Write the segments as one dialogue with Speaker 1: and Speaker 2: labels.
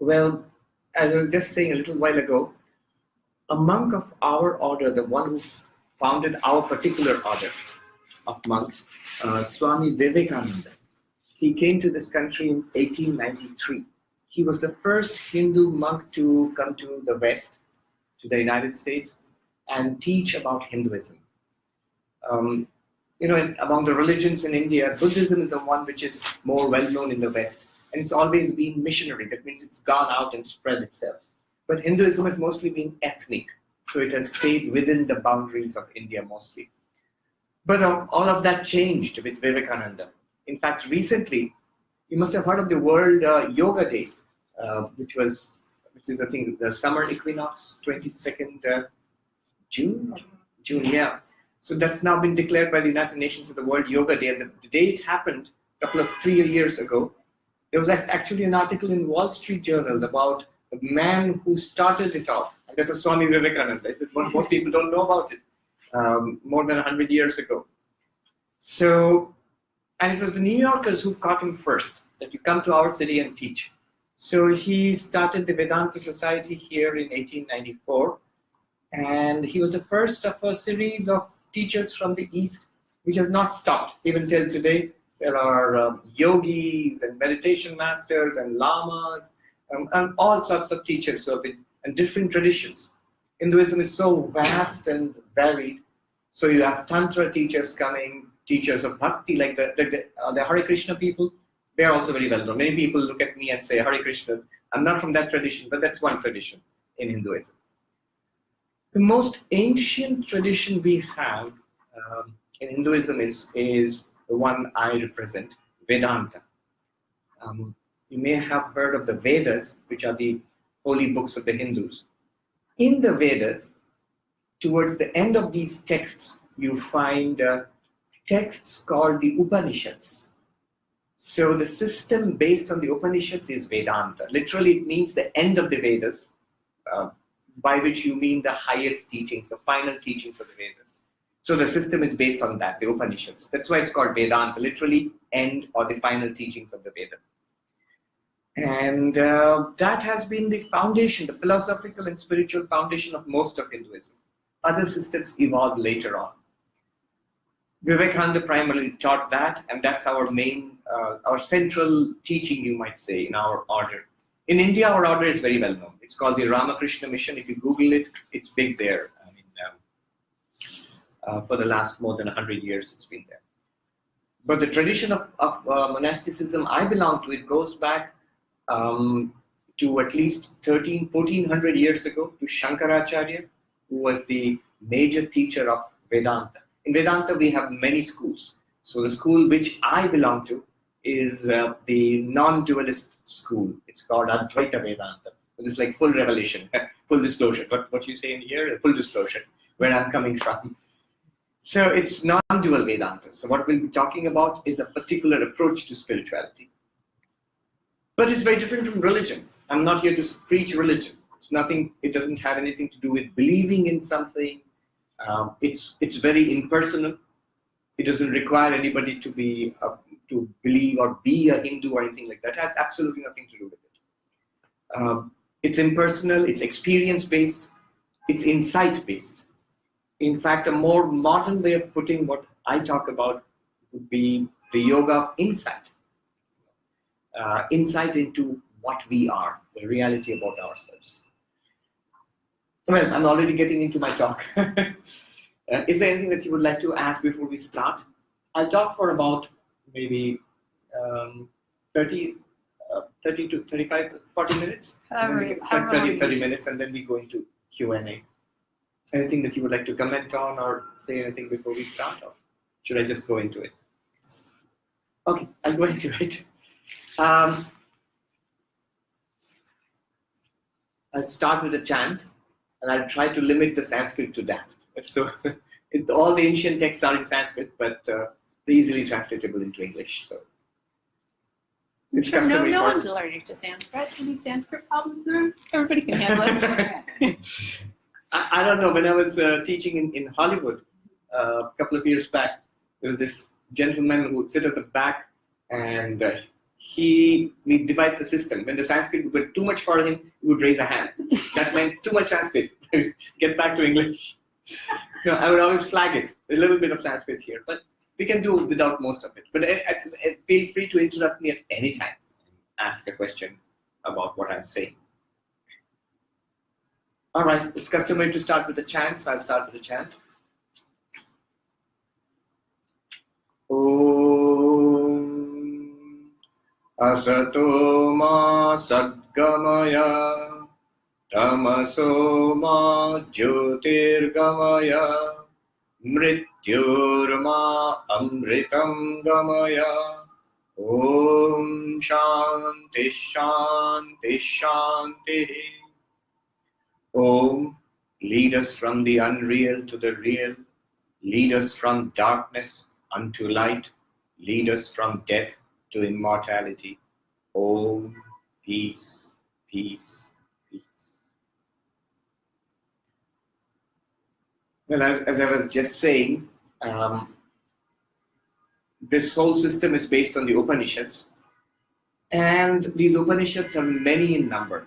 Speaker 1: Well, as I was just saying a little while ago, a monk of our order, the one who founded our particular order of monks, Swami Vivekananda, he came to this country in 1893. He was the first Hindu monk to come to the West, to the United States, and teach about Hinduism. Among the religions in India, Buddhism is the one which is more well known in the West, and it's always been missionary. That means it's gone out and spread itself. But Hinduism has mostly been ethnic, so it has stayed within the boundaries of India mostly. But all of that changed with Vivekananda. In fact, recently, you must have heard of the World Yoga Day, which is I think the summer equinox, 22nd June, yeah. So that's now been declared by the United Nations as the World Yoga Day. And the day it happened, 3 years ago, there was actually an article in Wall Street Journal about the man who started it all. And that was Swami Vivekananda. Most people don't know about it. More than 100 years ago. So, and it was the New Yorkers who caught him first, that you come to our city and teach. So he started the Vedanta Society here in 1894. And he was the first of a series of teachers from the East, which has not stopped even till today. There are yogis and meditation masters and lamas and all sorts of teachers who have been, and different traditions. Hinduism is so vast and varied. So you have Tantra teachers coming, teachers of Bhakti, like the Hare Krishna people. They are also very well known. Many people look at me and say, Hare Krishna. I'm not from that tradition, but that's one tradition in Hinduism. The most ancient tradition we have in Hinduism is the one I represent, Vedanta. You may have heard of the Vedas, which are the holy books of the Hindus. In the Vedas, towards the end of these texts, you find texts called the Upanishads. So the system based on the Upanishads is Vedanta. Literally, it means the end of the Vedas, by which you mean the highest teachings, the final teachings of the Vedas. So the system is based on that, the Upanishads. That's why it's called Vedanta, literally end or the final teachings of the Veda. And that has been the foundation, the philosophical and spiritual foundation of most of Hinduism. Other systems evolved later on. Vivekananda primarily taught that, and that's our main, our central teaching, you might say, in our order. In India, our order is very well known. It's called the Ramakrishna Mission. If you Google it, it's big there. I mean, for the last more than 100 years, it's been there. But the tradition of monasticism I belong to, it goes back to at least 1400 years ago, to Shankaracharya, who was the major teacher of Vedanta. In Vedanta, we have many schools. So the school which I belong to is the non-dualist school. It's called Advaita Vedanta. It's like full revelation, full disclosure. But what you say in here, full disclosure, where I'm coming from. So it's non-dual Vedanta. So what we'll be talking about is a particular approach to spirituality. But it's very different from religion. I'm not here to preach religion. It's nothing. It doesn't have anything to do with believing in something. It's very impersonal. It doesn't require anybody to be to believe or be a Hindu or anything like that. It has absolutely nothing to do with it. It's impersonal. It's experience-based. It's insight-based. In fact, a more modern way of putting what I talk about would be the yoga of insight. Insight into what we are, the reality about ourselves. Well, I'm already getting into my talk. Is there anything that you would like to ask before we start? I'll talk for about maybe 30 to 35, 40 minutes. 30 minutes, and then we go into Q&A. Anything that you would like to comment on or say anything before we start? Or should I just go into it? Okay, I'll go into it. I'll start with a chant, and I'll try to limit the Sanskrit to that. So all the ancient texts are in Sanskrit, but they're easily translatable into English. So it's customary.
Speaker 2: No one's allergic to Sanskrit. Any Sanskrit problems there? Everybody can handle it.
Speaker 1: I don't know. When I was teaching in Hollywood a couple of years back, there was this gentleman who would sit at the back, and we devised a system. When the Sanskrit would get too much for him, he would raise a hand. That meant too much Sanskrit. Get back to English. I would always flag it. A little bit of Sanskrit here, but we can do without most of it. But feel free to interrupt me at any time. Ask a question about what I'm saying. All right, it's customary to start with a chant, so I'll start with a chant. Om Asato Ma Sadgamaya Tamaso Ma Jyotirgamaya Mrityurma Amritam Gamaya. Om Shanti Shanti Shanti. Om, lead us from the unreal to the real. Lead us from darkness unto light. Lead us from death to immortality. Om, peace, peace, peace. Well, as I was just saying, this whole system is based on the Upanishads. And these Upanishads are many in number,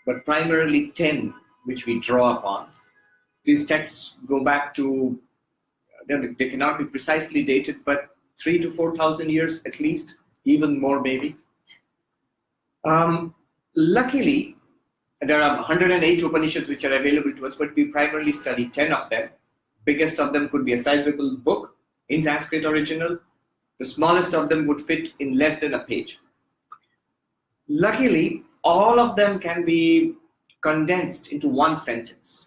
Speaker 1: but primarily 10 which we draw upon. These texts go back to, they cannot be precisely dated, but 3,000 to 4,000 years at least, even more maybe. Luckily, there are 108 Upanishads which are available to us, but we primarily study 10 of them. Biggest of them could be a sizable book in Sanskrit original. The smallest of them would fit in less than a page. Luckily, all of them can be condensed into one sentence.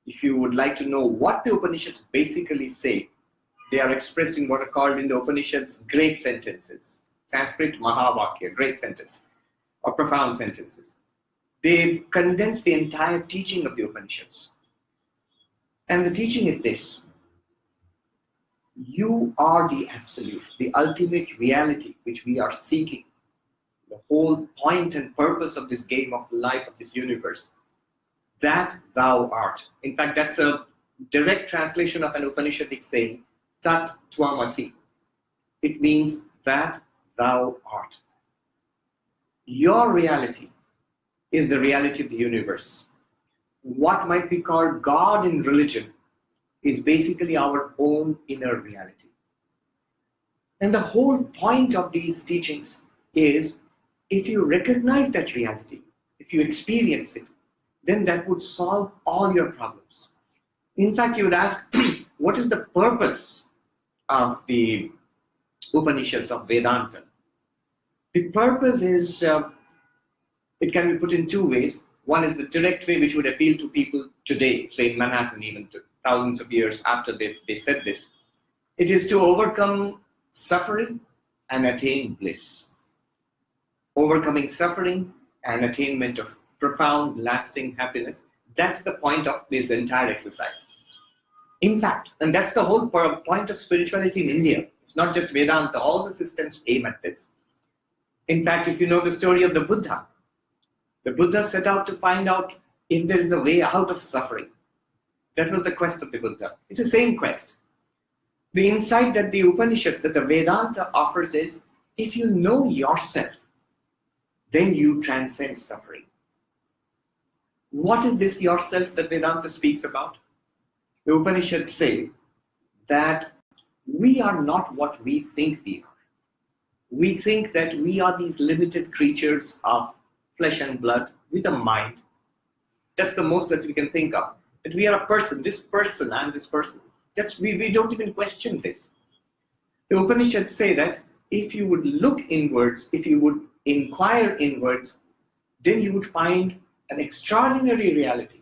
Speaker 1: If you would like to know what the Upanishads basically say, they are expressed in what are called in the Upanishads great sentences. Sanskrit Mahavakya, great sentence, or profound sentences. They condense the entire teaching of the Upanishads. And the teaching is this: you are the absolute, the ultimate reality which we are seeking. The whole point and purpose of this game of life, of this universe, that thou art. In fact, that's a direct translation of an Upanishadic saying, Tat Tvamasi. It means that thou art. Your reality is the reality of the universe. What might be called God in religion is basically our own inner reality. And the whole point of these teachings is, if you recognize that reality, if you experience it, then that would solve all your problems. In fact, you would ask, what is the purpose of the Upanishads of Vedanta? The purpose is, it can be put in two ways. One is the direct way, which would appeal to people today, say in Manhattan, even to thousands of years after they said this. It is to overcome suffering and attain bliss. Overcoming suffering and attainment of profound, lasting happiness. That's the point of this entire exercise. In fact, and that's the whole point of spirituality in India. It's not just Vedanta, all the systems aim at this. In fact, if you know the story of the Buddha set out to find out if there is a way out of suffering. That was the quest of the Buddha. It's the same quest. The insight that the Upanishads, that the Vedanta offers is, if you know yourself, then you transcend suffering. What is this yourself that Vedanta speaks about? The Upanishads say that we are not what we think we are. We think that we are these limited creatures of flesh and blood with a mind. That's the most that we can think of. That we are a person, this person and this person. We don't even question this. The Upanishads say that if you would look inwards, if you would inquire inwards, then you would find an extraordinary reality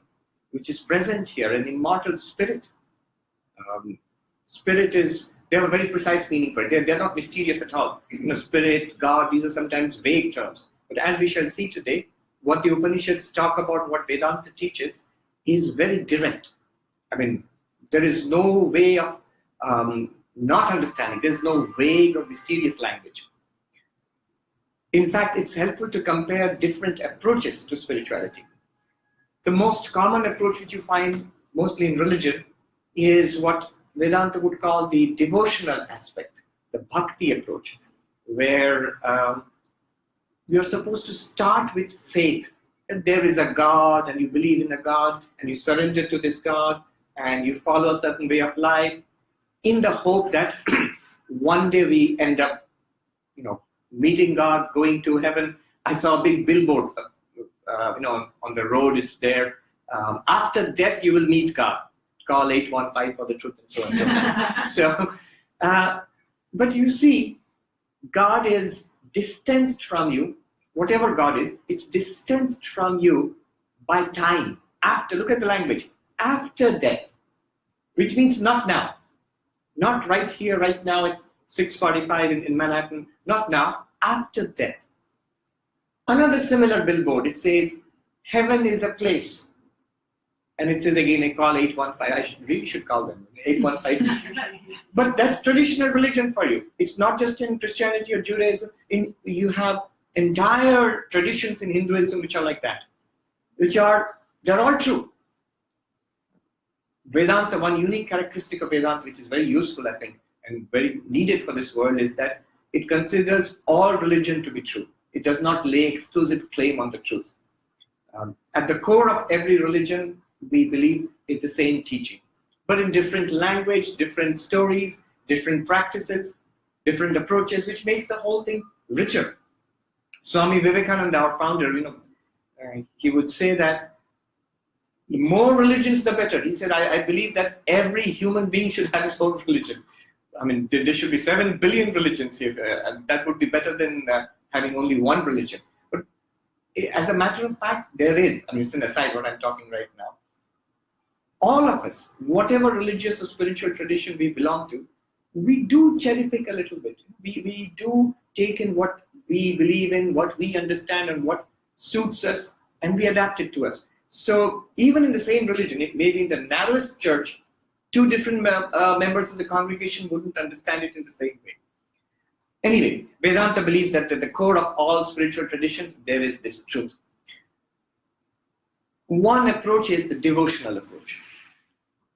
Speaker 1: which is present here, an immortal spirit. Spirit is, they have a very precise meaning for it. They're not mysterious at all. Spirit, God, these are sometimes vague terms. But as we shall see today, what the Upanishads talk about, what Vedanta teaches, is very direct. I mean, there is no way of not understanding. There's no vague or mysterious language. In fact, it's helpful to compare different approaches to spirituality. The most common approach which you find mostly in religion is what Vedanta would call the devotional aspect, the Bhakti approach, where you're supposed to start with faith. That there is a God and you believe in a God and you surrender to this God and you follow a certain way of life in the hope that one day we end up, meeting God, going to heaven. I saw a big billboard, on the road. It's there. After death, you will meet God. Call 815 for the truth and so on and so forth. But you see, God is distanced from you. Whatever God is, it's distanced from you by time. Look at the language, after death, which means not now. Not right here, right now at 6:45 in Manhattan. Not now, after death. Another similar billboard, it says, heaven is a place. And it says again, I call 815. I really should call them 815. But that's traditional religion for you. It's not just in Christianity or Judaism. You have entire traditions in Hinduism which are like that. They're all true. Vedanta, one unique characteristic of Vedanta, which is very useful, I think, and very needed for this world, is that it considers all religion to be true. It does not lay exclusive claim on the truth. At the core of every religion, we believe, is the same teaching, but in different language, different stories, different practices, different approaches, which makes the whole thing richer. Swami Vivekananda, our founder, he would say that the more religions, the better. He said, I believe that every human being should have his own religion. I mean, there should be 7 billion religions here, and that would be better than having only one religion. But as a matter of fact, there is, it's an aside what I'm talking right now. All of us, whatever religious or spiritual tradition we belong to, we do cherry pick a little bit. We do take in what we believe in, what we understand, and what suits us, and we adapt it to us. So even in the same religion, it may be in the narrowest church, 2 different members of the congregation wouldn't understand it in the same way. Anyway, Vedanta believes that at the core of all spiritual traditions, there is this truth. One approach is the devotional approach.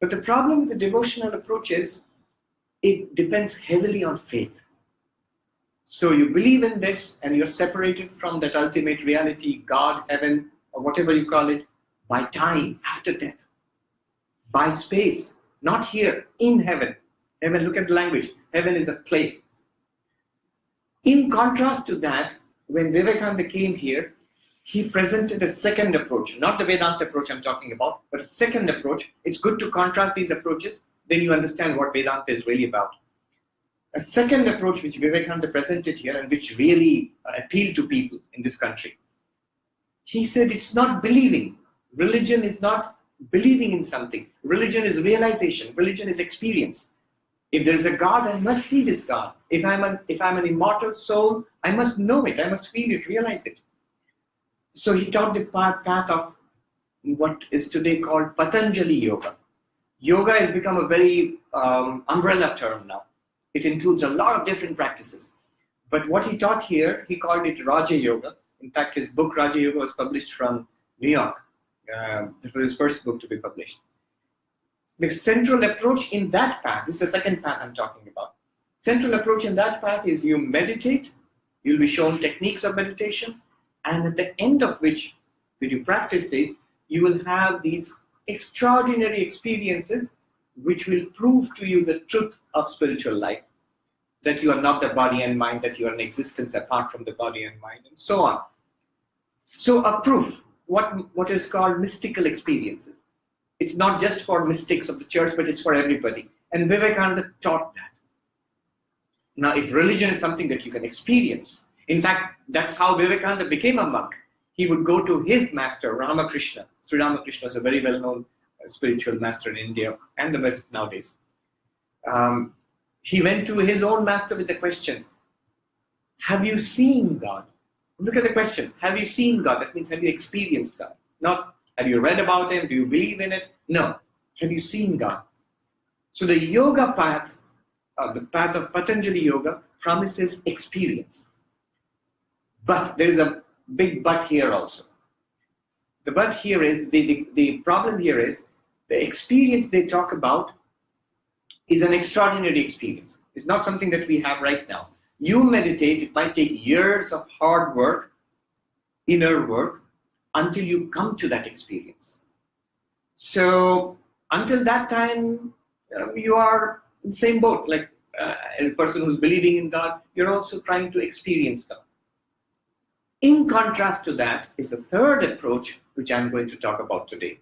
Speaker 1: But the problem with the devotional approach is it depends heavily on faith. So you believe in this and you're separated from that ultimate reality, God, heaven, or whatever you call it, by time, after death, by space, not here, in heaven. Heaven, look at the language. Heaven is a place. In contrast to that, when Vivekananda came here, he presented a second approach, not the Vedanta approach I'm talking about, but a second approach. It's good to contrast these approaches, then you understand what Vedanta is really about. A second approach which Vivekananda presented here and which really appealed to people in this country. He said it's not believing. Religion is not believing in something. Religion is realization. Religion is experience. If there is a God, I must see this God. If I'm an immortal soul, I must know it. I must feel it, realize it. So he taught the path of what is today called Patanjali Yoga. Yoga has become a very umbrella term now. It includes a lot of different practices. But what he taught here, he called it Raja Yoga. In fact, his book Raja Yoga was published from New York. It was his first book to be published. The central approach in that path, this is the second path I'm talking about. Central approach in that path is you meditate, you'll be shown techniques of meditation, and at the end of which, when you practice this, you will have these extraordinary experiences which will prove to you the truth of spiritual life, that you are not the body and mind, that you are an existence apart from the body and mind, and so on. So a proof, what is called mystical experiences. It's not just for mystics of the church, but it's for everybody. And Vivekananda taught that. Now, if religion is something that you can experience, in fact, that's how Vivekananda became a monk. He would go to his master, Ramakrishna. Sri Ramakrishna was a very well-known spiritual master in India and the West nowadays. He went to his own master with the question, have you seen God? Look at the question, have you seen God? That means, have you experienced God? Not, have you read about Him? Do you believe in it? No. Have you seen God? So the yoga path, the path of Patanjali Yoga, promises experience. But there is a big but here also. The but here is, the problem here is, the experience they talk about is an extraordinary experience. It's not something that we have right now. You meditate, it might take years of hard work, inner work until you come to that experience. So until that time, you are in the same boat, like a person who's believing in God, you're also trying to experience God. In contrast to that is the third approach, which I'm going to talk about today.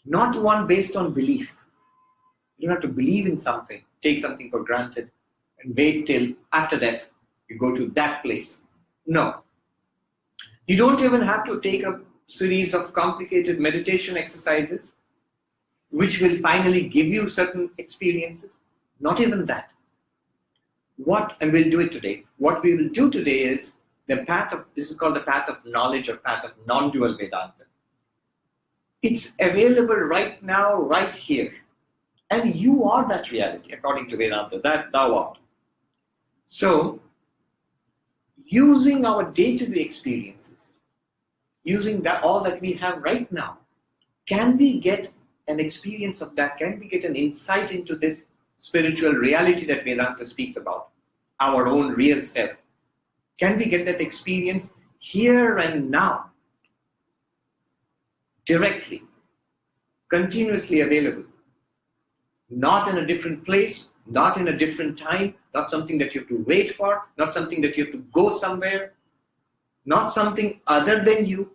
Speaker 1: Not one based on belief. You don't have to believe in something, take something for granted, and wait till after that you go to that place. No. You don't even have to take a series of complicated meditation exercises, which will finally give you certain experiences. Not even that. And we'll do it today. What we will do today is this is called the path of knowledge or path of non-dual Vedanta. It's available right now, right here. And you are that reality, according to Vedanta, that thou art. So, using our day-to-day experiences, using all that we have right now, can we get an experience of that? Can we get an insight into this spiritual reality that Vedanta speaks about, our own real self? Can we get that experience here and now, directly, continuously available? Not in a different place, not in a different time, not something that you have to wait for, not something that you have to go somewhere, not something other than you.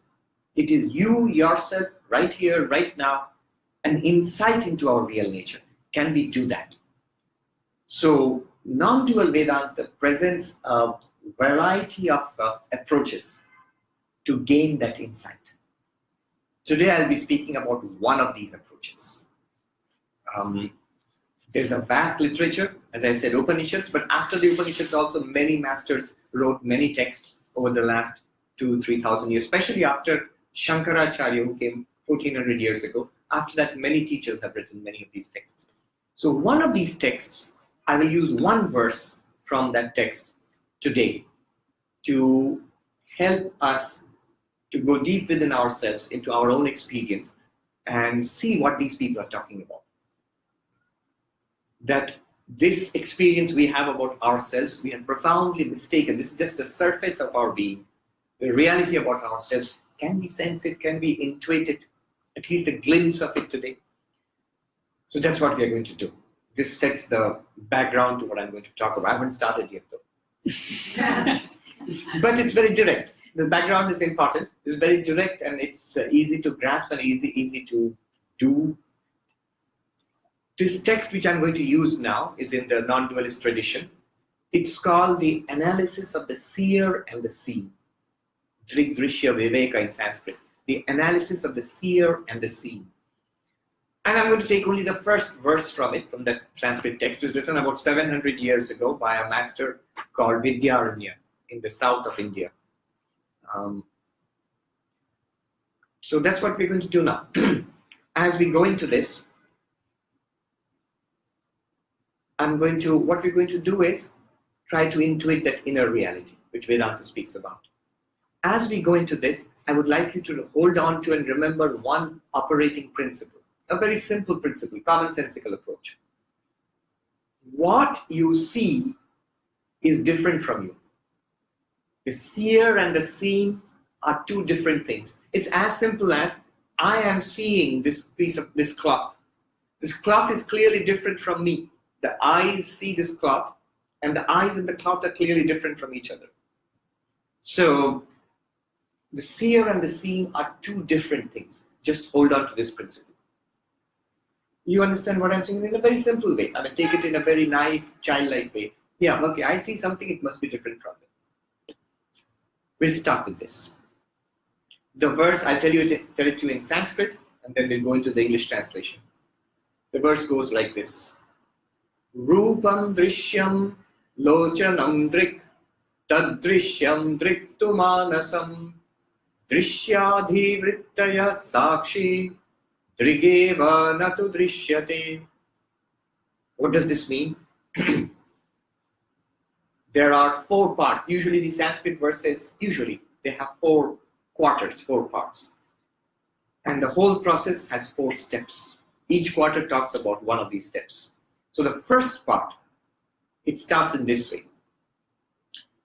Speaker 1: It is you, yourself, right here, right now, an insight into our real nature. Can we do that? So, non-dual Vedanta presents a variety of approaches to gain that insight. Today I'll be speaking about one of these approaches. There's a vast literature, as I said, Upanishads, but after the Upanishads also many masters wrote many texts over the last 2,000-3,000 years, especially after Shankaracharya, who came 1400 years ago. After that, many teachers have written many of these texts. So one of these texts, I will use one verse from that text today to help us to go deep within ourselves into our own experience and see what these people are talking about. That this experience we have about ourselves, we have profoundly mistaken. This is just the surface of our being. The reality about ourselves, can we sense it? Can we intuit it? At least a glimpse of it today. So that's what we are going to do. This sets the background to what I'm going to talk about. I haven't started yet though. But it's very direct. The background is important. It's very direct and it's easy to grasp and easy to do. This text which I'm going to use now is in the non-dualist tradition. It's called the Analysis of the Seer and the Seen. Drishya Viveka in Sanskrit. The Analysis of the Seer and the Seen. And I'm going to take only the first verse from it, from that Sanskrit text. It was written about 700 years ago by a master called Vidyaranya in the south of India. So that's what we're going to do now. As we go into this, what we're going to do is try to intuit that inner reality, which Vedanta speaks about. As we go into this, I would like you to hold on to and remember one operating principle, a very simple principle, commonsensical approach. What you see is different from you. The seer and the seen are two different things. It's as simple as I am seeing this piece of this cloth. This cloth is clearly different from me. The eyes see this cloth, and the eyes and the cloth are clearly different from each other. So, the seer and the seen are two different things. Just hold on to this principle. You understand what I'm saying in a very simple way. I mean, take it in a very naive, childlike way. Yeah, okay, I see something, it must be different from it. We'll start with this. The verse, I'll tell it to you in Sanskrit, and then we'll go into the English translation. The verse goes like this. Rupam drishyam lochanam drik tadrishyam driktu manasam drishyadhi vrittaya sakshi drigeva natu drishyate. What does this mean? There are four parts. Usually the Sanskrit verses, they have four quarters, four parts. And the whole process has four steps. Each quarter talks about one of these steps. So the first part, it starts in this way.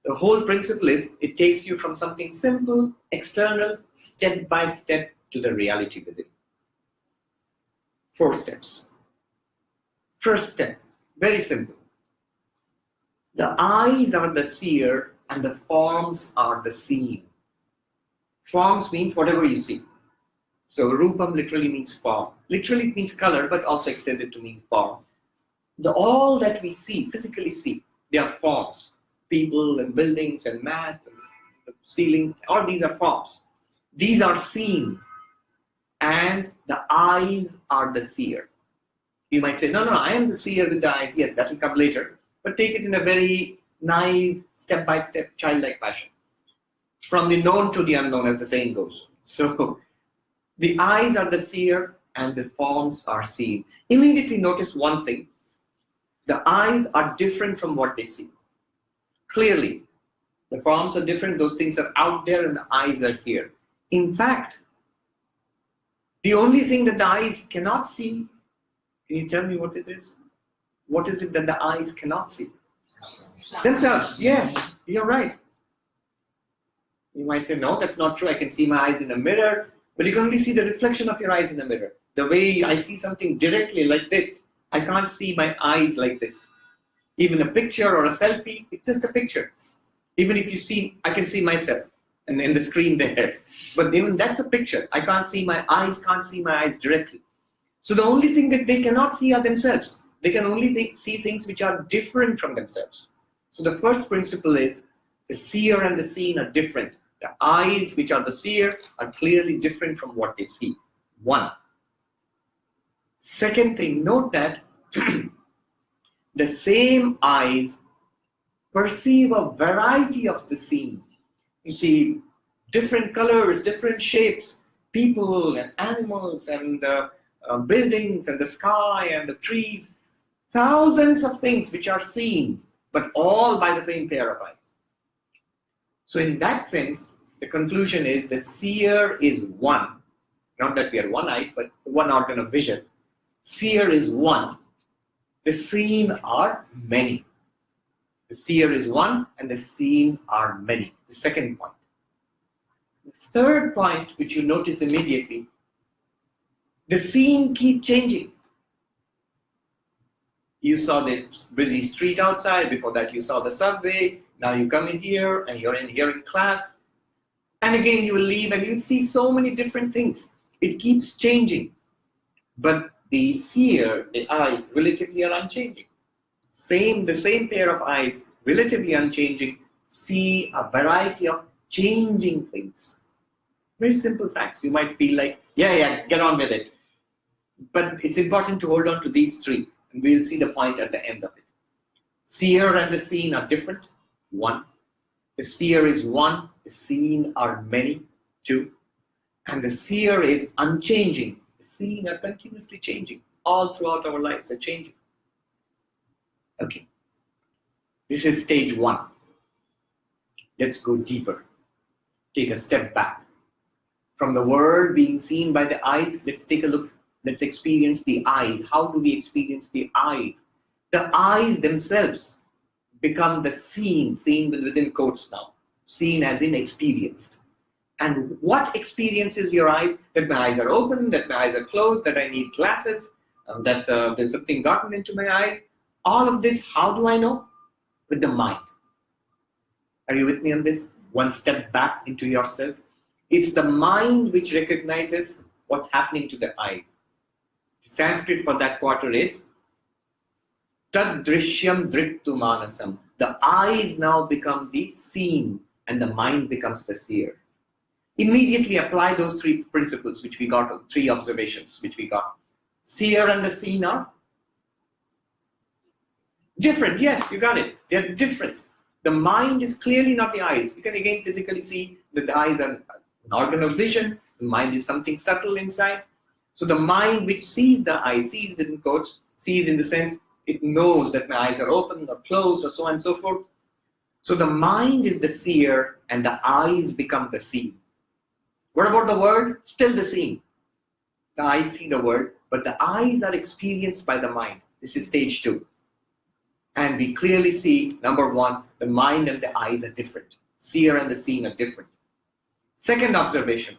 Speaker 1: The whole principle is it takes you from something simple, external, step by step to the reality within. 4 steps. First step, very simple. The eyes are the seer and the forms are the seen. Forms means whatever you see. So rupam literally means form. Literally it means color, but also extended to mean form. All that we see, physically see, they are forms. People and buildings and mats and the ceiling, all these are forms. These are seen. And the eyes are the seer. You might say, no, I am the seer with the eyes. Yes, that will come later. But take it in a very naive, step-by-step, childlike fashion. From the known to the unknown, as the saying goes. So, the eyes are the seer and the forms are seen. Immediately notice one thing. The eyes are different from what they see. Clearly, the forms are different. Those things are out there and the eyes are here. In fact, the only thing that the eyes cannot see, can you tell me what it is? What is it that the eyes cannot see? Themselves. Yes, you're right. You might say, no, that's not true. I can see my eyes in a mirror, but you can only see the reflection of your eyes in a mirror. The way I see something directly like this, I can't see my eyes like this. Even a picture or a selfie, it's just a picture. Even if you see, I can see myself and in the screen there. But even that's a picture. I can't see my eyes, directly. So the only thing that they cannot see are themselves. They can only see things which are different from themselves. So the first principle is the seer and the seen are different. The eyes, which are the seer, are clearly different from what they see. 1. Second thing, note that the same eyes perceive a variety of the seen. You see different colors, different shapes, people and animals and buildings and the sky and the trees. Thousands of things which are seen, but all by the same pair of eyes. So in that sense, the conclusion is the seer is one. Not that we are one-eyed, but one organ of vision. Seer is one. The seen are many. The seer is one and the seen are many. The second point. The third point, which you notice immediately, the seen keep changing. You saw the busy street outside, before that you saw the subway, now you come in here and you're in here in class, and again you will leave and you'll see so many different things. It keeps changing. But the seer, the eyes, relatively are unchanging. The same pair of eyes, relatively unchanging, see a variety of changing things. Very simple facts. You might feel like, yeah, get on with it. But it's important to hold on to these 3. And we'll see the point at the end of it. Seer and the seen are different. 1. The seer is one. The seen are many. 2. And the seer is unchanging. The seen are continuously changing. All throughout our lives are changing. Okay. This is stage 1. Let's go deeper. Take a step back. From the world being seen by the eyes, let's take a look. Let's experience the eyes. How do we experience the eyes? The eyes themselves become the seen within quotes now. Seen as in experienced. And what experiences your eyes? That my eyes are open, that my eyes are closed, that I need glasses, that there's something gotten into my eyes. All of this, how do I know? With the mind. Are you with me on this? One step back into yourself. It's the mind which recognizes what's happening to the eyes. Sanskrit for that quarter is Tad drishyam drittu manasam. The eyes now become the seen and the mind becomes the seer. Immediately apply those 3 principles which we got, 3 observations which we got. Seer and the seen are different. Yes, you got it. They are different. The mind is clearly not the eyes. You can again physically see that the eyes are an organ of vision. The mind is something subtle inside. So the mind which sees the eye, sees within quotes, sees in the sense it knows that my eyes are open or closed or so on and so forth. So the mind is the seer and the eyes become the seen. What about the world? Still the seen. The eyes see the world, but the eyes are experienced by the mind. This is stage 2. And we clearly see, number one, the mind and the eyes are different. Seer and the seen are different. Second observation,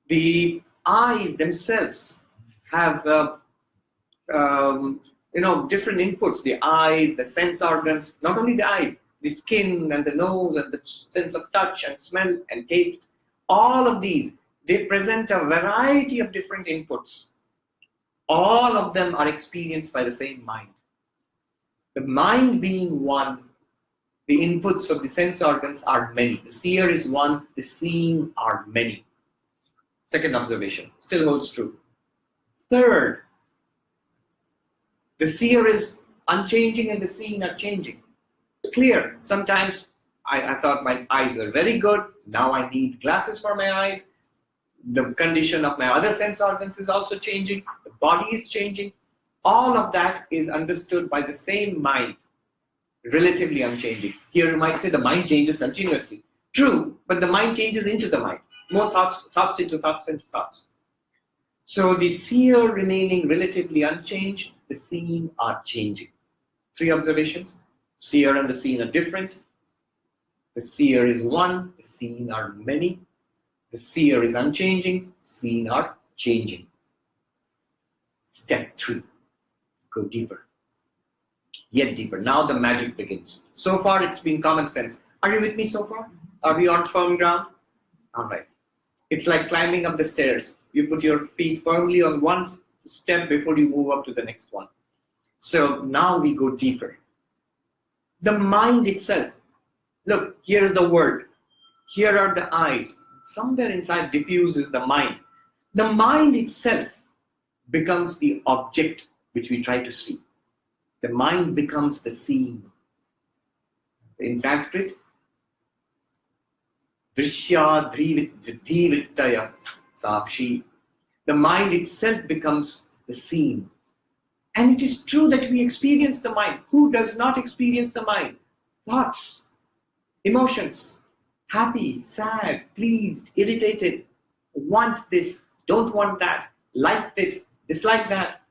Speaker 1: the eyes themselves have different inputs. The eyes, the sense organs, not only the eyes, the skin and the nose and the sense of touch and smell and taste. All of these, they present a variety of different inputs. All of them are experienced by the same mind. The mind being one, the inputs of the sense organs are many. The seer is one, the seeing are many. Second observation, still holds true. Third, the seer is unchanging and the seeing are changing. Clear. Sometimes I thought my eyes were very good. Now I need glasses for my eyes. The condition of my other sense organs is also changing. The body is changing. All of that is understood by the same mind, relatively unchanging. Here you might say the mind changes continuously. True, but the mind changes into the mind. More thoughts into thoughts into thoughts. So the seer remaining relatively unchanged, the seeing are changing. Three observations. Seer and the seen are different. The seer is one, the seen are many. The seer is unchanging, seen are changing. Step 3. Go deeper. Yet deeper. Now the magic begins. So far it's been common sense. Are you with me so far? Are we on firm ground? Alright. It's like climbing up the stairs. You put your feet firmly on one step before you move up to the next one. So now we go deeper. The mind itself. Look, here is the world. Here are the eyes. Somewhere inside diffuses the mind. The mind itself becomes the object which we try to see. The mind becomes the seeing. In Sanskrit, Drishya Dhrivittaya Sakshi. The mind itself becomes the seeing. And it is true that we experience the mind. Who does not experience the mind? Thoughts, emotions, happy, sad, pleased, irritated, want this, don't want that, like this, dislike that.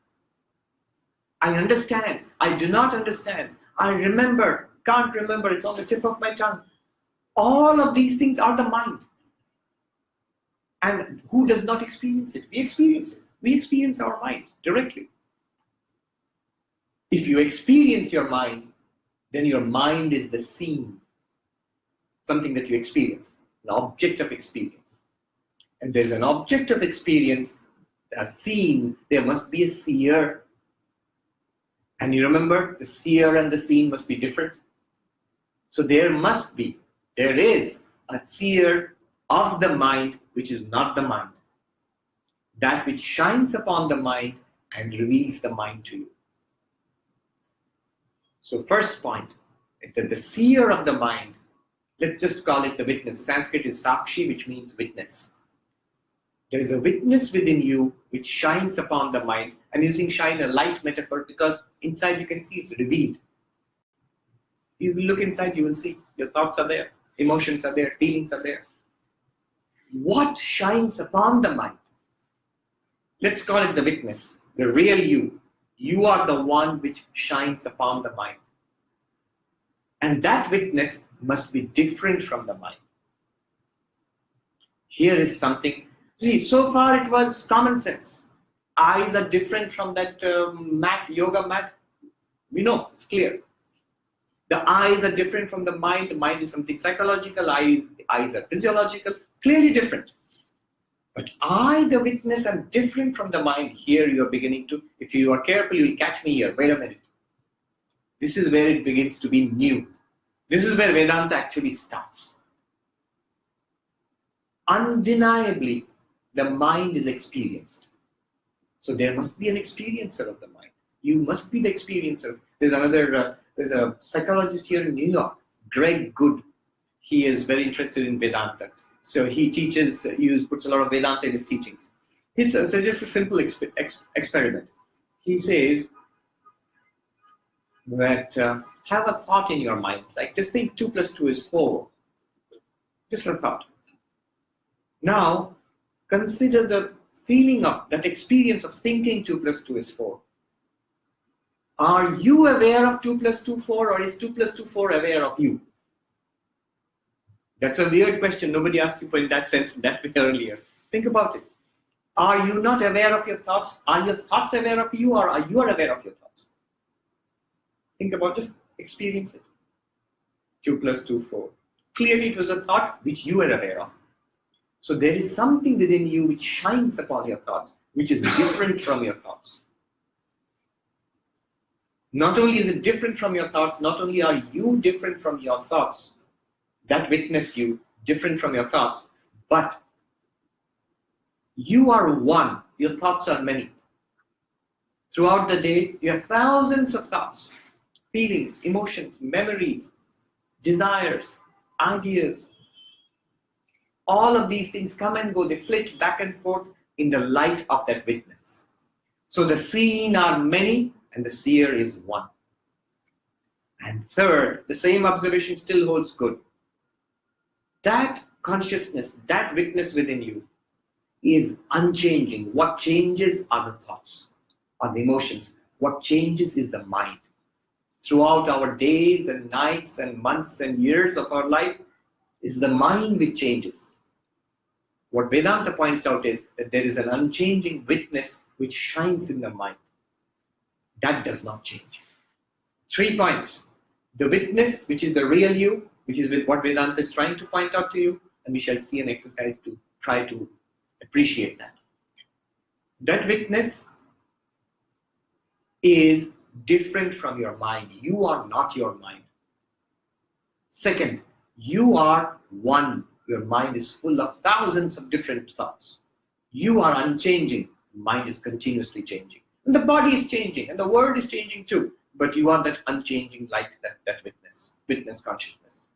Speaker 1: I understand, I do not understand, I remember, can't remember, it's on the tip of my tongue. All of these things are the mind. And who does not experience it? We experience it. We experience our minds directly. If you experience your mind, then your mind is the scene, something that you experience, an object of experience. And there's an object of experience, a scene, there must be a seer. And you remember, the seer and the seen must be different. So there is a seer of the mind which is not the mind. That which shines upon the mind and reveals the mind to you. So first point is that the seer of the mind, let's just call it the witness. The Sanskrit is sakshi, which means witness. There is a witness within you which shines upon the mind. I'm using shine a light metaphor because inside you can see it's revealed. You will look inside, you will see your thoughts are there, emotions are there, feelings are there. What shines upon the mind? Let's call it the witness, the real you. You are the one which shines upon the mind. And that witness must be different from the mind. Here is something. See, so far it was common sense. Eyes are different from that mat, yoga mat. We know, it's clear. The eyes are different from the mind. The mind is something psychological. Eyes are physiological. Clearly different. But I, the witness, am different from the mind. Here you are beginning to, if you are careful, you will catch me here. Wait a minute. This is where it begins to be new. This is where Vedanta actually starts. Undeniably, the mind is experienced. So there must be an experiencer of the mind. You must be the experiencer. There's a psychologist here in New York, Greg Good. He is very interested in Vedanta. So he puts a lot of Vedanta in his teachings. So just a simple experiment. He says that have a thought in your mind, like just think 2 + 2 is 4. Just a thought. Now, consider the feeling of that experience of thinking 2 + 2 is 4. Are you aware of 2 plus 2, 4, or is 2 plus 2, 4 aware of you? That's a weird question. Nobody asked you in that sense that way earlier. Think about it. Are you not aware of your thoughts? Are your thoughts aware of you, or are you aware of your thoughts? Think about, just experience it. 2 plus 2, 4. Clearly it was a thought which you were aware of. So there is something within you which shines upon your thoughts, which is different from your thoughts. Not only is it different from your thoughts, not only are you different from your thoughts, that witness you different from your thoughts, but you are one, your thoughts are many. Throughout the day, you have thousands of thoughts, feelings, emotions, memories, desires, ideas. All of these things come and go, they flit back and forth in the light of that witness. So the seen are many and the seer is one. And third, the same observation still holds good. That consciousness, that witness within you is unchanging. What changes are the thoughts, are the emotions. What changes is the mind. Throughout our days and nights and months and years of our life, is the mind which changes. What Vedanta points out is that there is an unchanging witness which shines in the mind. That does not change. 3 points. The witness, which is the real you, which is what Vedanta is trying to point out to you, and we shall see an exercise to try to appreciate that. That witness is different from your mind. You are not your mind. Second, you are one. Your mind is full of thousands of different thoughts. You are unchanging. Mind is continuously changing. And the body is changing, and the world is changing too. But you are that unchanging light, that witness consciousness.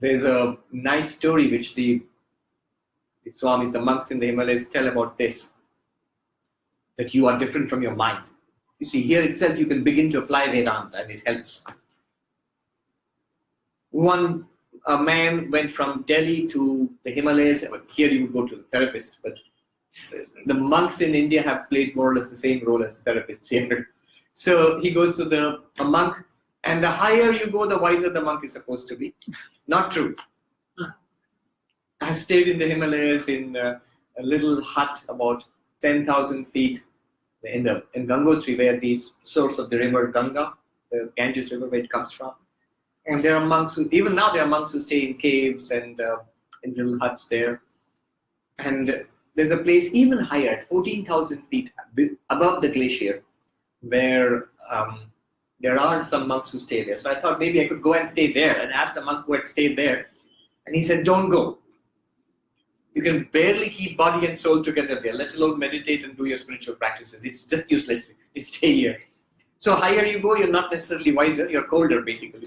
Speaker 1: There's a nice story which the Swamis, the monks in the Himalayas tell about this, that you are different from your mind. You see, here itself you can begin to apply Vedanta and it helps. A man went from Delhi to the Himalayas. Here you go to the therapist, but the monks in India have played more or less the same role as the therapists here. So he goes to a monk, and the higher you go, the wiser the monk is supposed to be. Not true. I've stayed in the Himalayas in a little hut about 10,000 feet in Gangotri, where the source of the river Ganga, the Ganges River, where it comes from. And there are monks even now there are monks who stay in caves and in little huts there. And there's a place even higher, at 14,000 feet above the glacier, where there are some monks who stay there. So I thought maybe I could go and stay there, and asked a monk who had stayed there. And he said, don't go. You can barely keep body and soul together there, let alone meditate and do your spiritual practices. It's just useless. You stay here. So higher you go, you're not necessarily wiser, you're colder basically.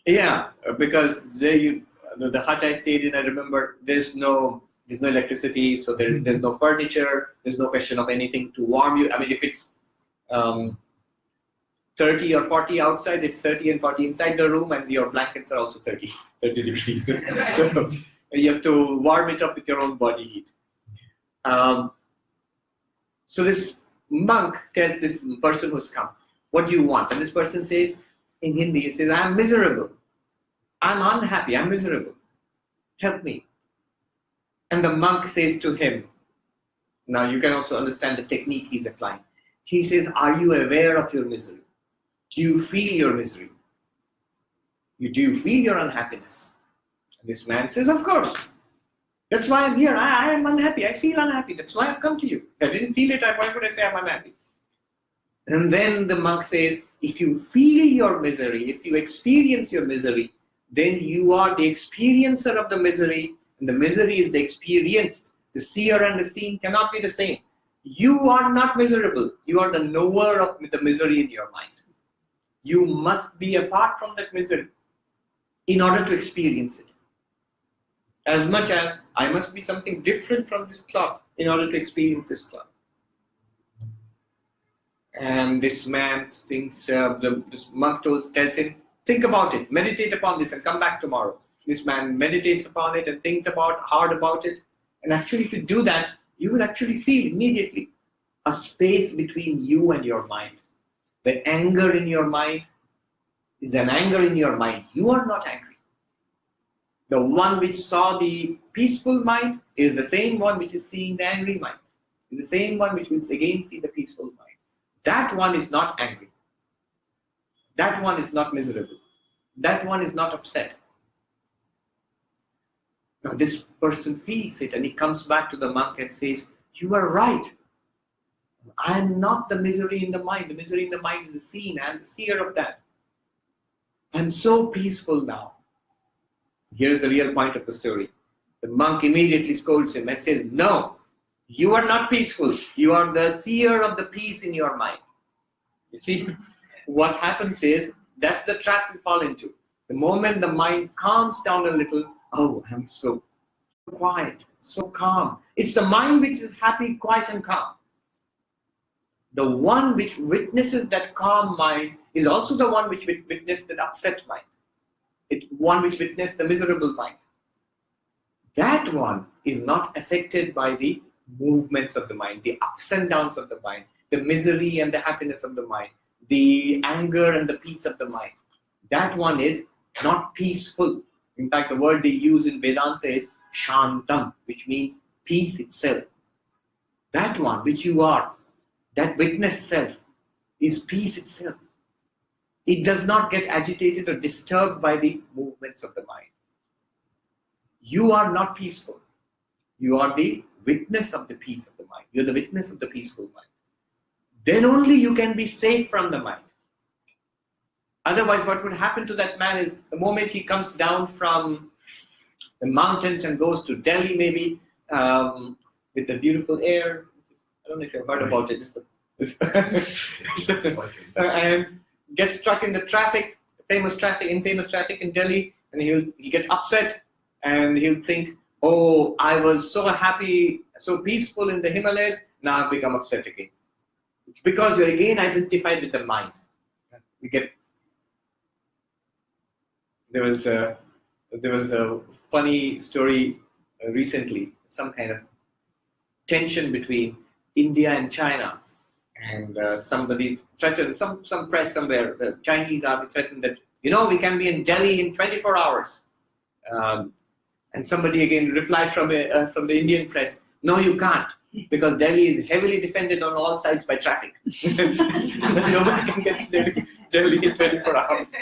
Speaker 1: Yeah, because there the hut I stayed in, I remember there's no electricity, so there's no furniture, there's no question of anything to warm you. I mean, if it's 30 or 40 outside, it's 30 and 40 inside the room, and your blankets are also 30 degrees. So you have to warm it up with your own body heat. So this monk tells this person who's come, what do you want? And this person says, in Hindi, it says, I'm miserable. I'm unhappy. I'm miserable. Help me. And the monk says to him, now you can also understand the technique he's applying. He says, are you aware of your misery? Do you feel your misery? Do you feel your unhappiness? And this man says, of course. That's why I'm here. I am unhappy. I feel unhappy. That's why I've come to you. If I didn't feel it, why would I say I'm unhappy? And then the monk says, if you feel your misery, if you experience your misery, then you are the experiencer of the misery, and the misery is the experienced. The seer and the seen cannot be the same. You are not miserable. You are the knower of the misery in your mind. You must be apart from that misery in order to experience it. As much as I must be something different from this cloth in order to experience this cloth. And this man thinks, this monk tells him, think about it, meditate upon this and come back tomorrow. This man meditates upon it and thinks hard about it. And actually if you do that, you will actually feel immediately a space between you and your mind. The anger in your mind is an anger in your mind. You are not angry. The one which saw the peaceful mind is the same one which is seeing the angry mind. Is the same one which will again see the peaceful mind. That one is not angry. That one is not miserable. That one is not upset. Now this person feels it and he comes back to the monk and says, you are right. I am not the misery in the mind. The misery in the mind is the seen. I am the seer of that. I am so peaceful now. Here's the real point of the story. The monk immediately scolds him and says, no, you are not peaceful. You are the seer of the peace in your mind. You see, what happens is, that's the trap we fall into. The moment the mind calms down a little, oh, I'm so quiet, so calm. It's the mind which is happy, quiet and calm. The one which witnesses that calm mind is also the one which witnessed that upset mind. It's one which witnessed the miserable mind. That one is not affected by the movements of the mind, the ups and downs of the mind, the misery and the happiness of the mind, the anger and the peace of the mind. That one is not peaceful. In fact, the word they use in Vedanta is Shantam, which means peace itself. That one which you are, that witness self, is peace itself. It does not get agitated or disturbed by the movements of the mind. You are not peaceful. You are the witness of the peace of the mind. You are the witness of the peaceful mind. Then only you can be safe from the mind. Otherwise, what would happen to that man is, the moment he comes down from the mountains and goes to Delhi, maybe, with the beautiful air, I don't know if you've heard about it, and gets stuck in the traffic, infamous traffic in Delhi, and he'll get upset, and he'll think, oh, I was so happy, so peaceful in the Himalayas, now I've become upset again. It's because you're again identified with the mind. There was a funny story recently, some kind of tension between India and China, and somebody threatened, some press somewhere, the Chinese army threatened that, we can be in Delhi in 24 hours. And somebody again replied from the Indian press, no, you can't, because Delhi is heavily defended on all sides by traffic. Nobody can get to Delhi in 24 hours.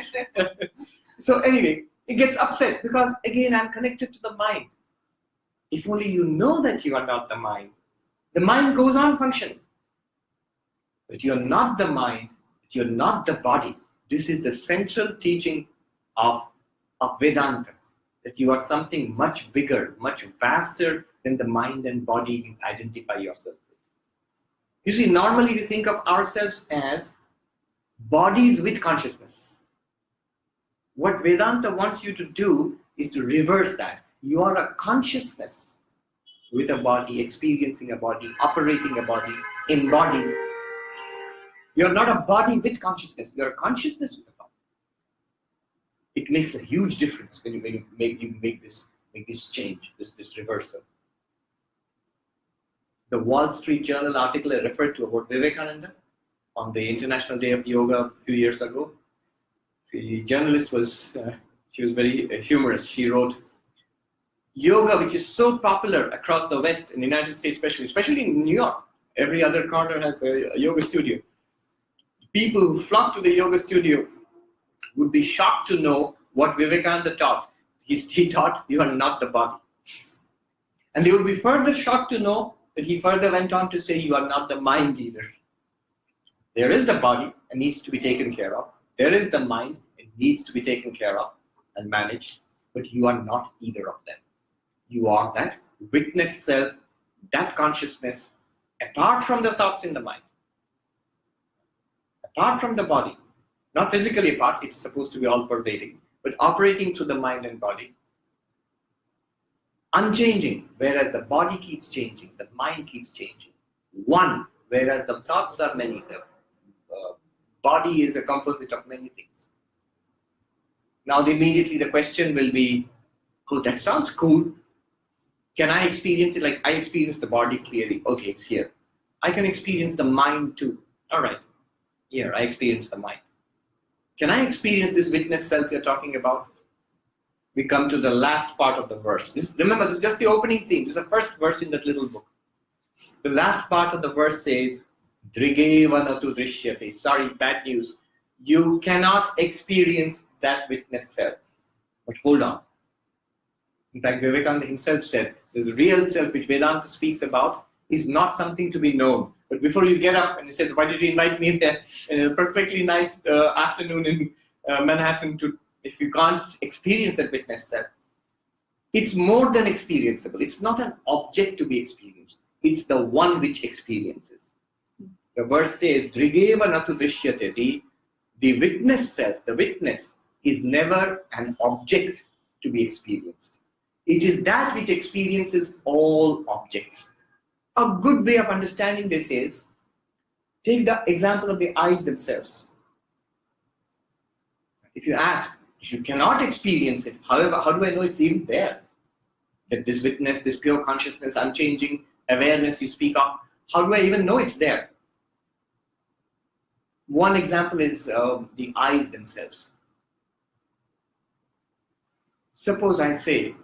Speaker 1: So anyway, it gets upset because again I'm connected to the mind. If only you know that you are not the mind goes on functioning. But you're not the mind, you're not the body. This is the central teaching of Vedanta, that you are something much bigger, much vaster than the mind and body you identify yourself with. You see, normally we think of ourselves as bodies with consciousness. What Vedanta wants you to do is to reverse that. You are a consciousness with a body, experiencing a body, operating a body, embodied. You're not a body with consciousness. You're a consciousness with a body. It makes a huge difference when you make this change, this reversal. The Wall Street Journal article I referred to about Vivekananda on the International Day of Yoga a few years ago. The journalist she was very humorous. She wrote, yoga, which is so popular across the West, in the United States especially in New York, every other corner has a yoga studio. People who flock to the yoga studio would be shocked to know what Vivekananda taught. He taught, you are not the body. And they would be further shocked to know that he further went on to say, you are not the mind either. There is the body and needs to be taken care of. There is the mind, it needs to be taken care of and managed, but you are not either of them. You are that witness self, that consciousness, apart from the thoughts in the mind, apart from the body, not physically apart, it's supposed to be all pervading, but operating through the mind and body, unchanging, whereas the body keeps changing, the mind keeps changing. One, whereas the thoughts are many, the body is a composite of many things. Now immediately the question will be, oh, that sounds cool. Can I experience it? Like I experience the body clearly. Okay, it's here. I can experience the mind too. All right, here I experience the mind. Can I experience this witness self you're talking about? We come to the last part of the verse. Remember, this is just the opening theme. This is the first verse in that little book. The last part of the verse says, Drigeva natu drishyate. Sorry, bad news. You cannot experience that witness self. But hold on. In fact, Vivekananda himself said, the real self which Vedanta speaks about is not something to be known. But before you get up and he said, why did you invite me there in a perfectly nice afternoon in Manhattan if you can't experience that witness self? It's more than experienceable. It's not an object to be experienced. It's the one which experiences. The verse says, Drigeva natu drishyate. The witness self, the witness, is never an object to be experienced. It is that which experiences all objects. A good way of understanding this is, take the example of the eyes themselves. If you ask, you cannot experience it. However, how do I know it's even there? That this witness, this pure consciousness, unchanging awareness you speak of, how do I even know it's there? One example is the eyes themselves. Suppose I say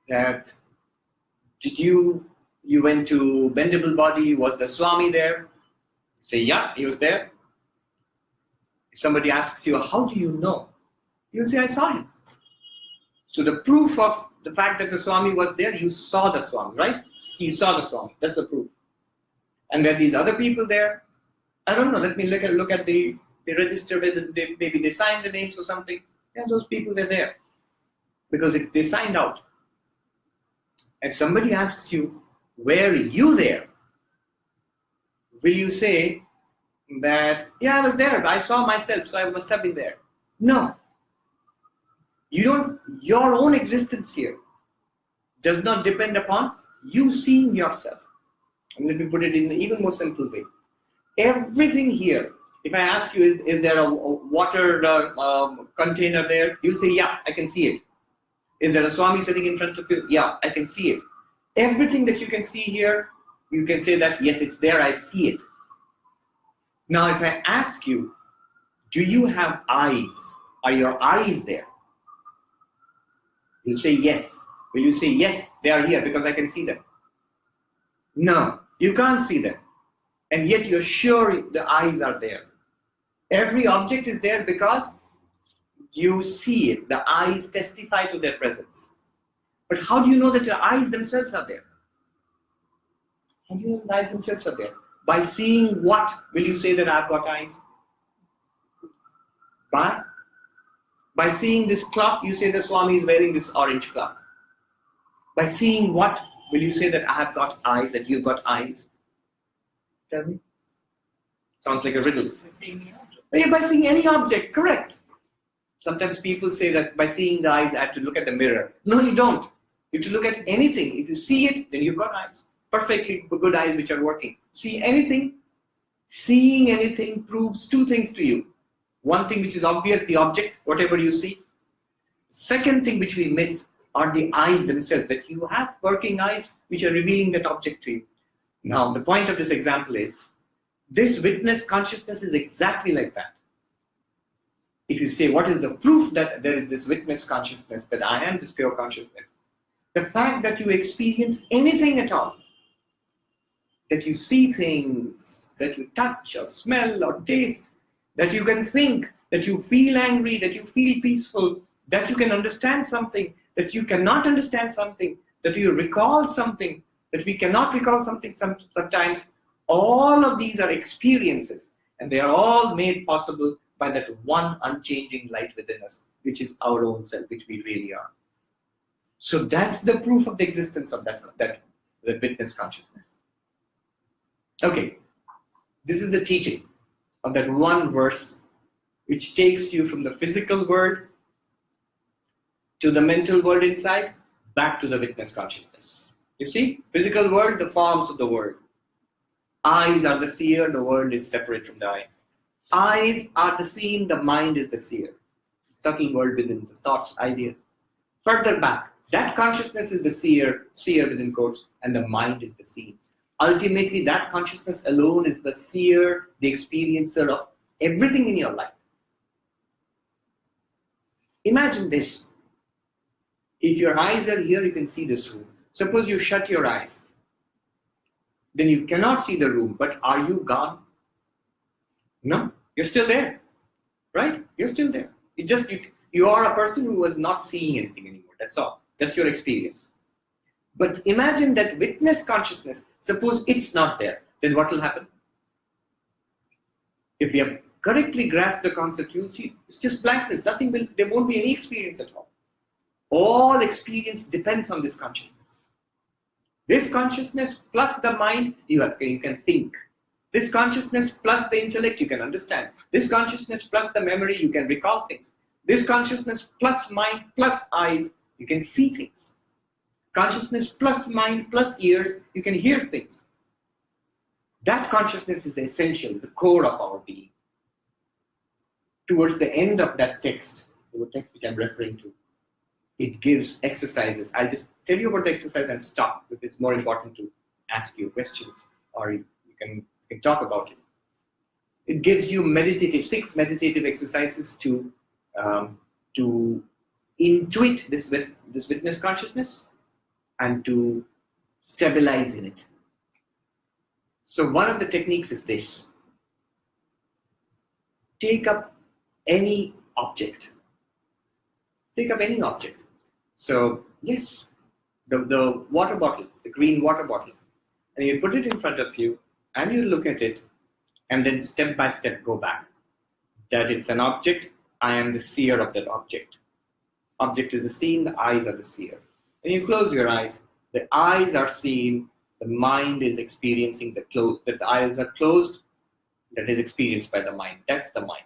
Speaker 1: that, you went to Bendable Body, was the Swami there? Say, yeah, he was there. If somebody asks you, how do you know? You'll say, I saw him. So the proof of the fact that the Swami was there, you saw the Swami, right? You saw the Swami, that's the proof. And were these other people there? I don't know, let me look at the register, whether maybe they signed the names or something. Yeah, those people were there. Because they signed out. And somebody asks you, were you there? Will you say that, yeah, I was there, I saw myself, so I must have been there? No. Your own existence here does not depend upon you seeing yourself. And let me put it in an even more simple way. Everything here, if I ask you, is there a water container there? You'll say, yeah, I can see it. Is there a Swami sitting in front of you? Yeah, I can see it. Everything that you can see here, you can say that, yes, it's there, I see it. Now, if I ask you, do you have eyes? Are your eyes there? You'll say yes. Will you say, yes, they are here because I can see them? No, you can't see them. And yet you're sure the eyes are there. Every object is there because you see it. The eyes testify to their presence. But how do you know that your eyes themselves are there? How do you know the eyes themselves are there? By seeing what will you say that I've got eyes? By seeing this cloth, you say the Swami is wearing this orange cloth. By seeing what will you say that I have got eyes, that you've got eyes? Tell me. Sounds like a riddle. Yeah, by seeing any object, correct. Sometimes people say that by seeing the eyes, I have to look at the mirror. No, you don't. You have to look at anything. If you see it, then you've got eyes. Perfectly good eyes which are working. See anything, seeing anything proves two things to you. One thing which is obvious, the object, whatever you see. Second thing which we miss are the eyes themselves, that you have working eyes which are revealing that object to you. Now, the point of this example is, this witness consciousness is exactly like that. If you say, what is the proof that there is this witness consciousness, that I am this pure consciousness? The fact that you experience anything at all, that you see things, that you touch or smell or taste, that you can think, that you feel angry, that you feel peaceful, that you can understand something, that you cannot understand something, that you recall something, that we cannot recall something sometimes. All of these are experiences, and they are all made possible by that one unchanging light within us, which is our own self, which we really are. So that's the proof of the existence of that witness consciousness. Okay, this is the teaching of that one verse which takes you from the physical world to the mental world inside, back to the witness consciousness. You see, physical world, the forms of the world. Eyes are the seer, the world is separate from the eyes. Eyes are the seen, the mind is the seer. Subtle world within the thoughts, ideas. Further back, That consciousness is the seer within quotes, and the mind is the seen. Ultimately, that consciousness alone is the seer, the experiencer of everything in your life. Imagine this. If your eyes are here, you can see this room. Suppose you shut your eyes. Then you cannot see the room, but are you gone? No, you're still there, right? You're still there. You are a person who was not seeing anything anymore. That's all. That's your experience. But imagine that witness consciousness. Suppose it's not there. Then what will happen? If we have correctly grasped the concept, you'll see it's just blankness. There won't be any experience at all. All experience depends on this consciousness. This consciousness plus the mind, you can think. This consciousness plus the intellect, you can understand. This consciousness plus the memory, you can recall things. This consciousness plus mind plus eyes, you can see things. Consciousness plus mind plus ears, you can hear things. That consciousness is the essential, the core of our being. Towards the end of that text, the text which I'm referring to, it gives exercises. I'll just tell you about the exercise and stop, because it's more important to ask you questions, or you can talk about it. It gives you 6 meditative exercises to intuit this witness consciousness and to stabilize in it. So one of the techniques is this. Take up any object. Take up any object. So yes, the water bottle, the green water bottle, and you put it in front of you and you look at it, and then step by step go back. That it's an object, I am the seer of that object. Object is the seen, the eyes are the seer. When you close your eyes, the eyes are seen, the mind is experiencing that the eyes are closed, that is experienced by the mind. That's the mind.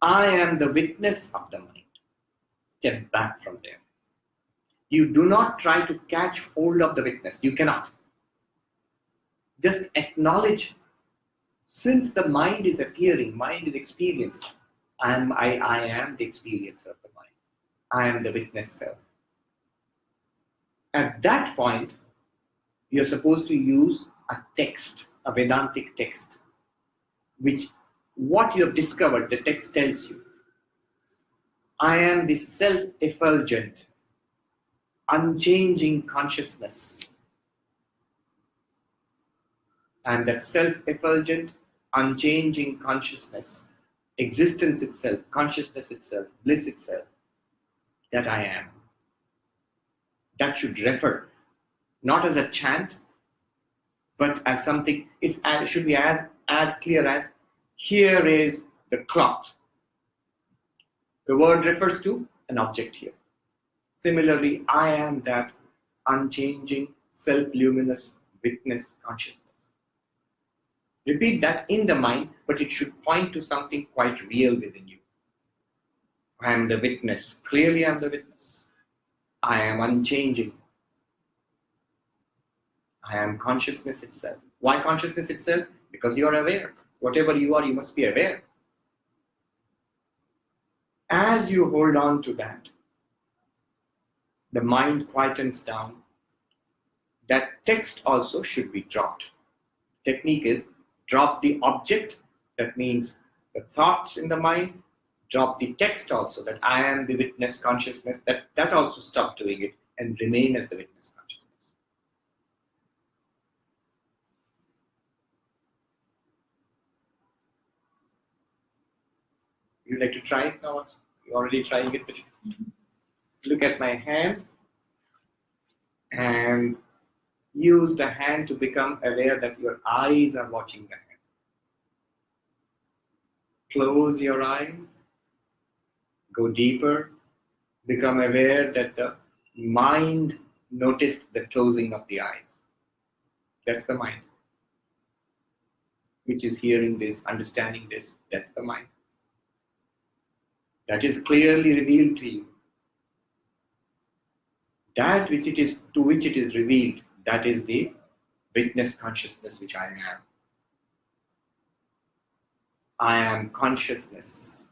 Speaker 1: I am the witness of the mind. Step back from there. You do not try to catch hold of the witness. You cannot. Just acknowledge, since the mind is appearing, mind is experienced, I am the experiencer of the mind. I am the witness self. At that point, you're supposed to use a text, a Vedantic text, which what you have discovered, the text tells you. I am the self-effulgent, unchanging consciousness. And that self-effulgent, unchanging consciousness, existence itself, consciousness itself, bliss itself, that I am. That should refer, not as a chant, but as something, it should be as clear as, here is the cloth. The word refers to an object here. Similarly, I am that unchanging, self-luminous witness consciousness. Repeat that in the mind, but it should point to something quite real within you. I am the witness. Clearly, I am the witness. I am unchanging. I am consciousness itself. Why consciousness itself? Because you are aware. Whatever you are, you must be aware. As you hold on to that, the mind quietens down. That text also should be dropped. Technique is drop the object, that means the thoughts in the mind, drop the text also, that I am the witness consciousness, that also stop doing it and remain as the witness consciousness. You like to try it now? You're already trying it, but look at my hand and use the hand to become aware that your eyes are watching the hand. Close your eyes, go deeper, become aware that the mind noticed the closing of the eyes. That's the mind, which is hearing this, understanding this. That's the mind. That is clearly revealed to you. That to which it is revealed, that is the witness consciousness which I am. I am consciousness.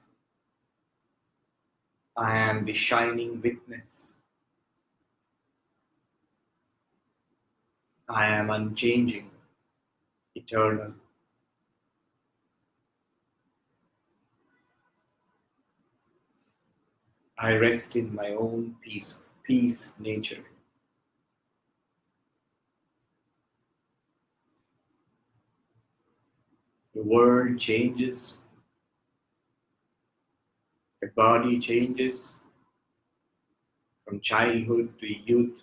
Speaker 1: I am the shining witness. I am unchanging, eternal. I rest in my own peace nature. The world changes, the body changes from childhood to youth,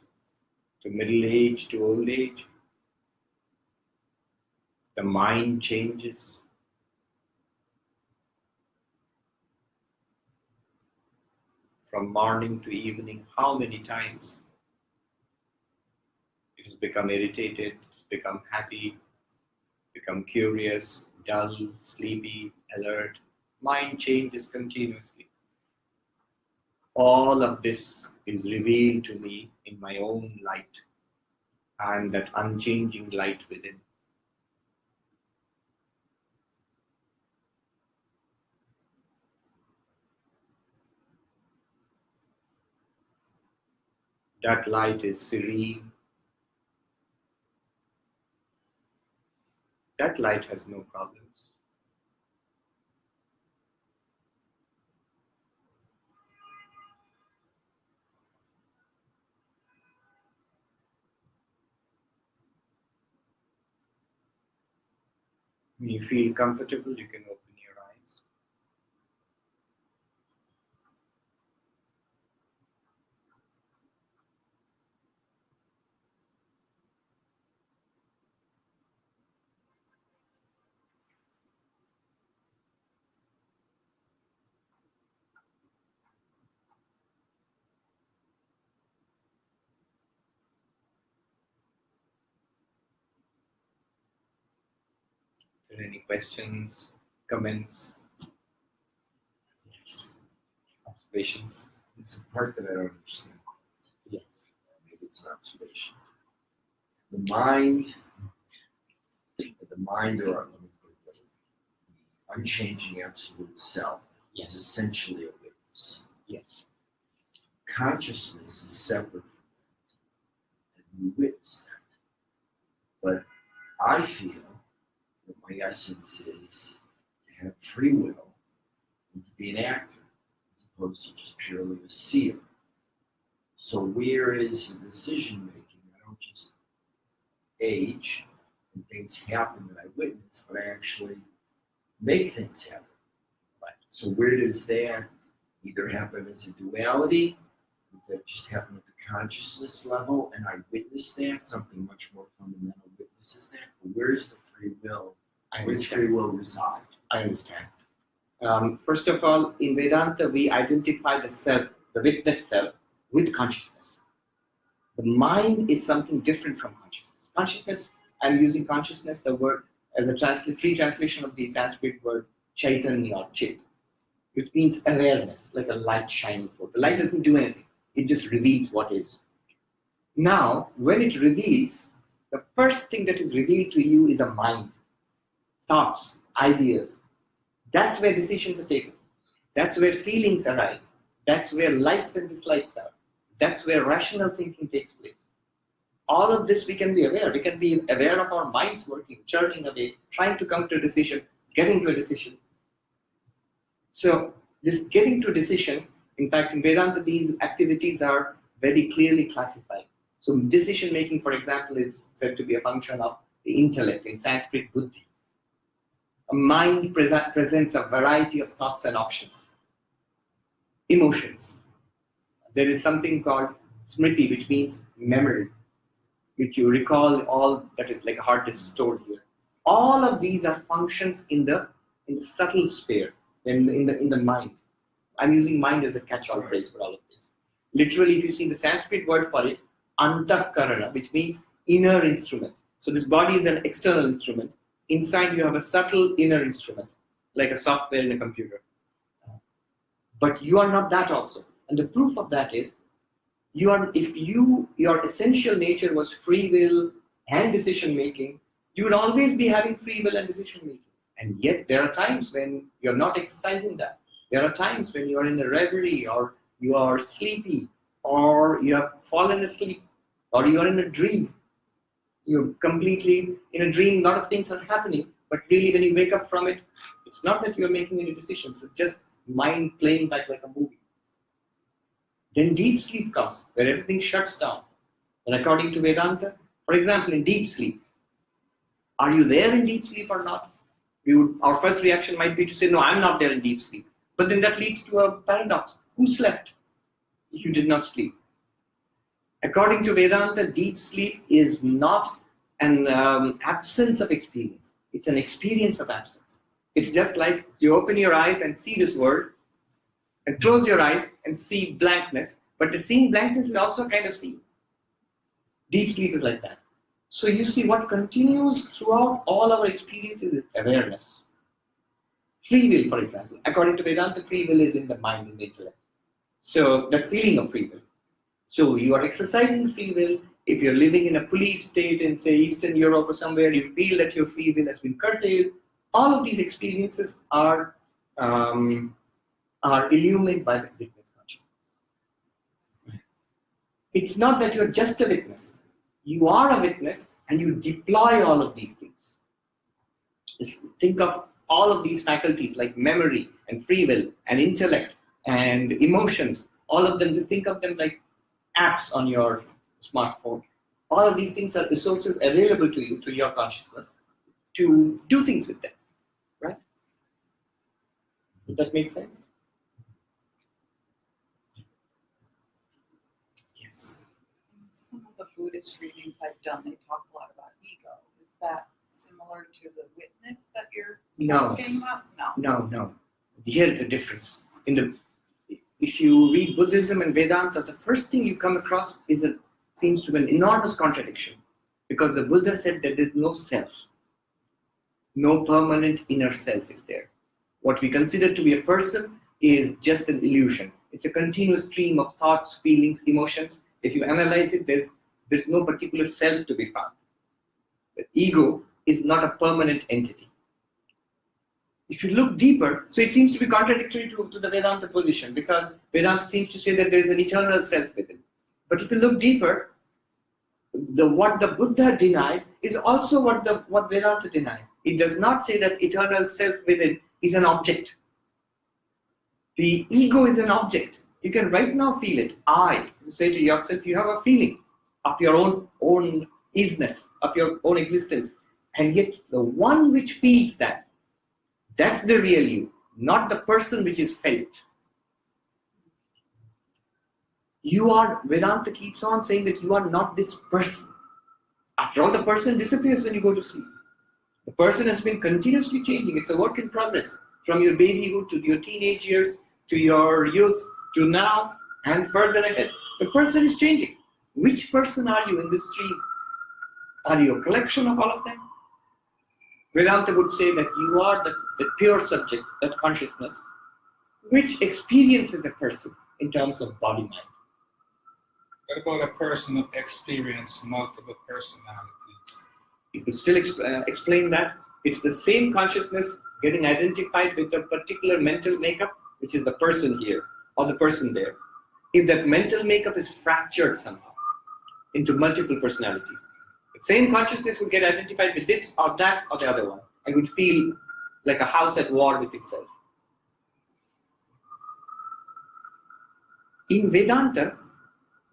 Speaker 1: to middle age to old age. The mind changes. From morning to evening, how many times? It has become irritated, it's become happy, become curious, dull, sleepy, alert. Mind changes continuously. All of this is revealed to me in my own light. I am that unchanging light within. That light is serene. That light has no problems. When you feel comfortable, you can open your eyes. Are there any questions, comments? Yes. Observations?
Speaker 3: It's a part that I don't understand.
Speaker 1: Yes.
Speaker 3: Maybe it's an observation. The mind, or the unchanging absolute self,
Speaker 1: Yes.
Speaker 3: is essentially a witness.
Speaker 1: Yes.
Speaker 3: Consciousness is separate from that, and we witness that. But I feel that my essence is to have free will and to be an actor, as opposed to just purely a seer. So where is the decision making? I don't just age and things happen that I witness, but I actually make things happen.
Speaker 1: Right.
Speaker 3: So where does that either happen as a duality? Does that just happen at the consciousness level and I witness that? Something much more fundamental witnesses that? But where is the free will? Where does free will reside?
Speaker 1: I understand. First of all, in Vedanta, we identify the self, the witness self, with consciousness. The mind is something different from consciousness. Consciousness, I'm using consciousness, the word, as a free translation of the Sanskrit word chaitanya or chit, which means awareness, like a light shining forth. The light doesn't do anything, it just reveals what is. Now, when it reveals, the first thing that is revealed to you is a mind, thoughts, ideas. That's where decisions are taken. That's where feelings arise. That's where likes and dislikes are. That's where rational thinking takes place. All of this we can be aware. We can be aware of our minds working, churning away, trying to come to a decision, getting to a decision. So this getting to a decision, in fact, in Vedanta, these activities are very clearly classified. So decision making, for example, is said to be a function of the intellect, in Sanskrit, buddhi. A mind presents a variety of thoughts and options. Emotions. There is something called smriti, which means memory, which you recall all that is like a hard disk stored here. All of these are functions in the subtle sphere, in the mind. I'm using mind as a catch-all phrase for all of this. Literally, if you see the Sanskrit word for it, antakarana, which means inner instrument. So this body is an external instrument. Inside you have a subtle inner instrument, like a software in a computer. But you are not that also. And the proof of that is, if your essential nature was free will and decision making, you would always be having free will and decision making. And yet there are times when you're not exercising that. There are times when you're in a reverie or you are sleepy, or you have fallen asleep, or you are in a dream. You're completely in a dream, a lot of things are happening, but really when you wake up from it, it's not that you're making any decisions, it's just mind playing back like a movie. Then deep sleep comes, where everything shuts down. And according to Vedanta, for example, in deep sleep, are you there in deep sleep or not? Our first reaction might be to say, no, I'm not there in deep sleep. But then that leads to a paradox. Who slept? You did not sleep. According to Vedanta, deep sleep is not an absence of experience. It's an experience of absence. It's just like you open your eyes and see this world, and close your eyes and see blankness. But the seeing blankness is also kind of seeing. Deep sleep is like that. So you see, what continues throughout all our experiences is awareness. Free will, for example. According to Vedanta, free will is in the mind, in the intellect. So that feeling of free will. So you are exercising free will. If you're living in a police state in, say, Eastern Europe or somewhere, you feel that your free will has been curtailed. All of these experiences are illumined by the witness consciousness. It's not that you're just a witness. You are a witness and you deploy all of these things. Just think of all of these faculties like memory and free will and intellect and emotions. All of them, just think of them like apps on your smartphone. All of these things are resources available to you, to your consciousness, to do things with them. Right? Does that make sense?
Speaker 4: Some of the Buddhist readings I've done, they talk a lot about ego. Is that similar to the witness that you're talking about?
Speaker 1: No. Here's the difference. If you read Buddhism and Vedanta, the first thing you come across seems to be an enormous contradiction. Because the Buddha said that there is no self. No permanent inner self is there. What we consider to be a person is just an illusion. It's a continuous stream of thoughts, feelings, emotions. If you analyze it, there's no particular self to be found. The ego is not a permanent entity. If you look deeper, so it seems to be contradictory to the Vedanta position, because Vedanta seems to say that there is an eternal self within. But if you look deeper, what the Buddha denied is also what Vedanta denies. It does not say that eternal self within is an object. The ego is an object. You can right now feel it. You say to yourself, you have a feeling of your own isness, of your own existence. And yet the one which feels that's the real you, not the person which is felt. Vedanta keeps on saying that you are not this person. After all, the person disappears when you go to sleep. The person has been continuously changing. It's a work in progress. From your babyhood to your teenage years, to your youth, to now, and further ahead. The person is changing. Which person are you in this stream? Are you a collection of all of them? Vedanta would say that you are the pure subject, that consciousness, which experiences a person in terms of body-mind.
Speaker 5: What about a person who experiences multiple personalities?
Speaker 1: You could still explain that. It's the same consciousness getting identified with a particular mental makeup, which is the person here or the person there. If that mental makeup is fractured somehow into multiple personalities, the same consciousness would get identified with this or that or the other one and would feel like a house at war with itself. In Vedanta,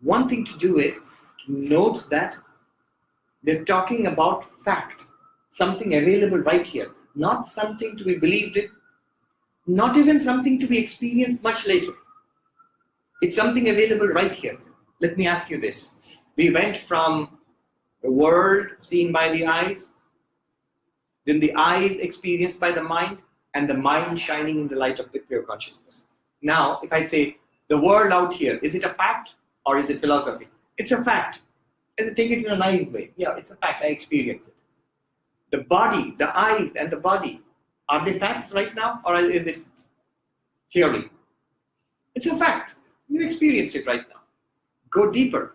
Speaker 1: one thing to do is to note that they're talking about fact, something available right here, not something to be believed in, not even something to be experienced much later. It's something available right here. Let me ask you this. We went from the world seen by the eyes, then the eyes experienced by the mind, and the mind shining in the light of the pure consciousness. Now, if I say, the world out here, is it a fact or is it philosophy? It's a fact. Does it take it in a naive way? Yeah, it's a fact. I experience it. The body, the eyes and the body, are they facts right now or is it theory? It's a fact. You experience it right now. Go deeper.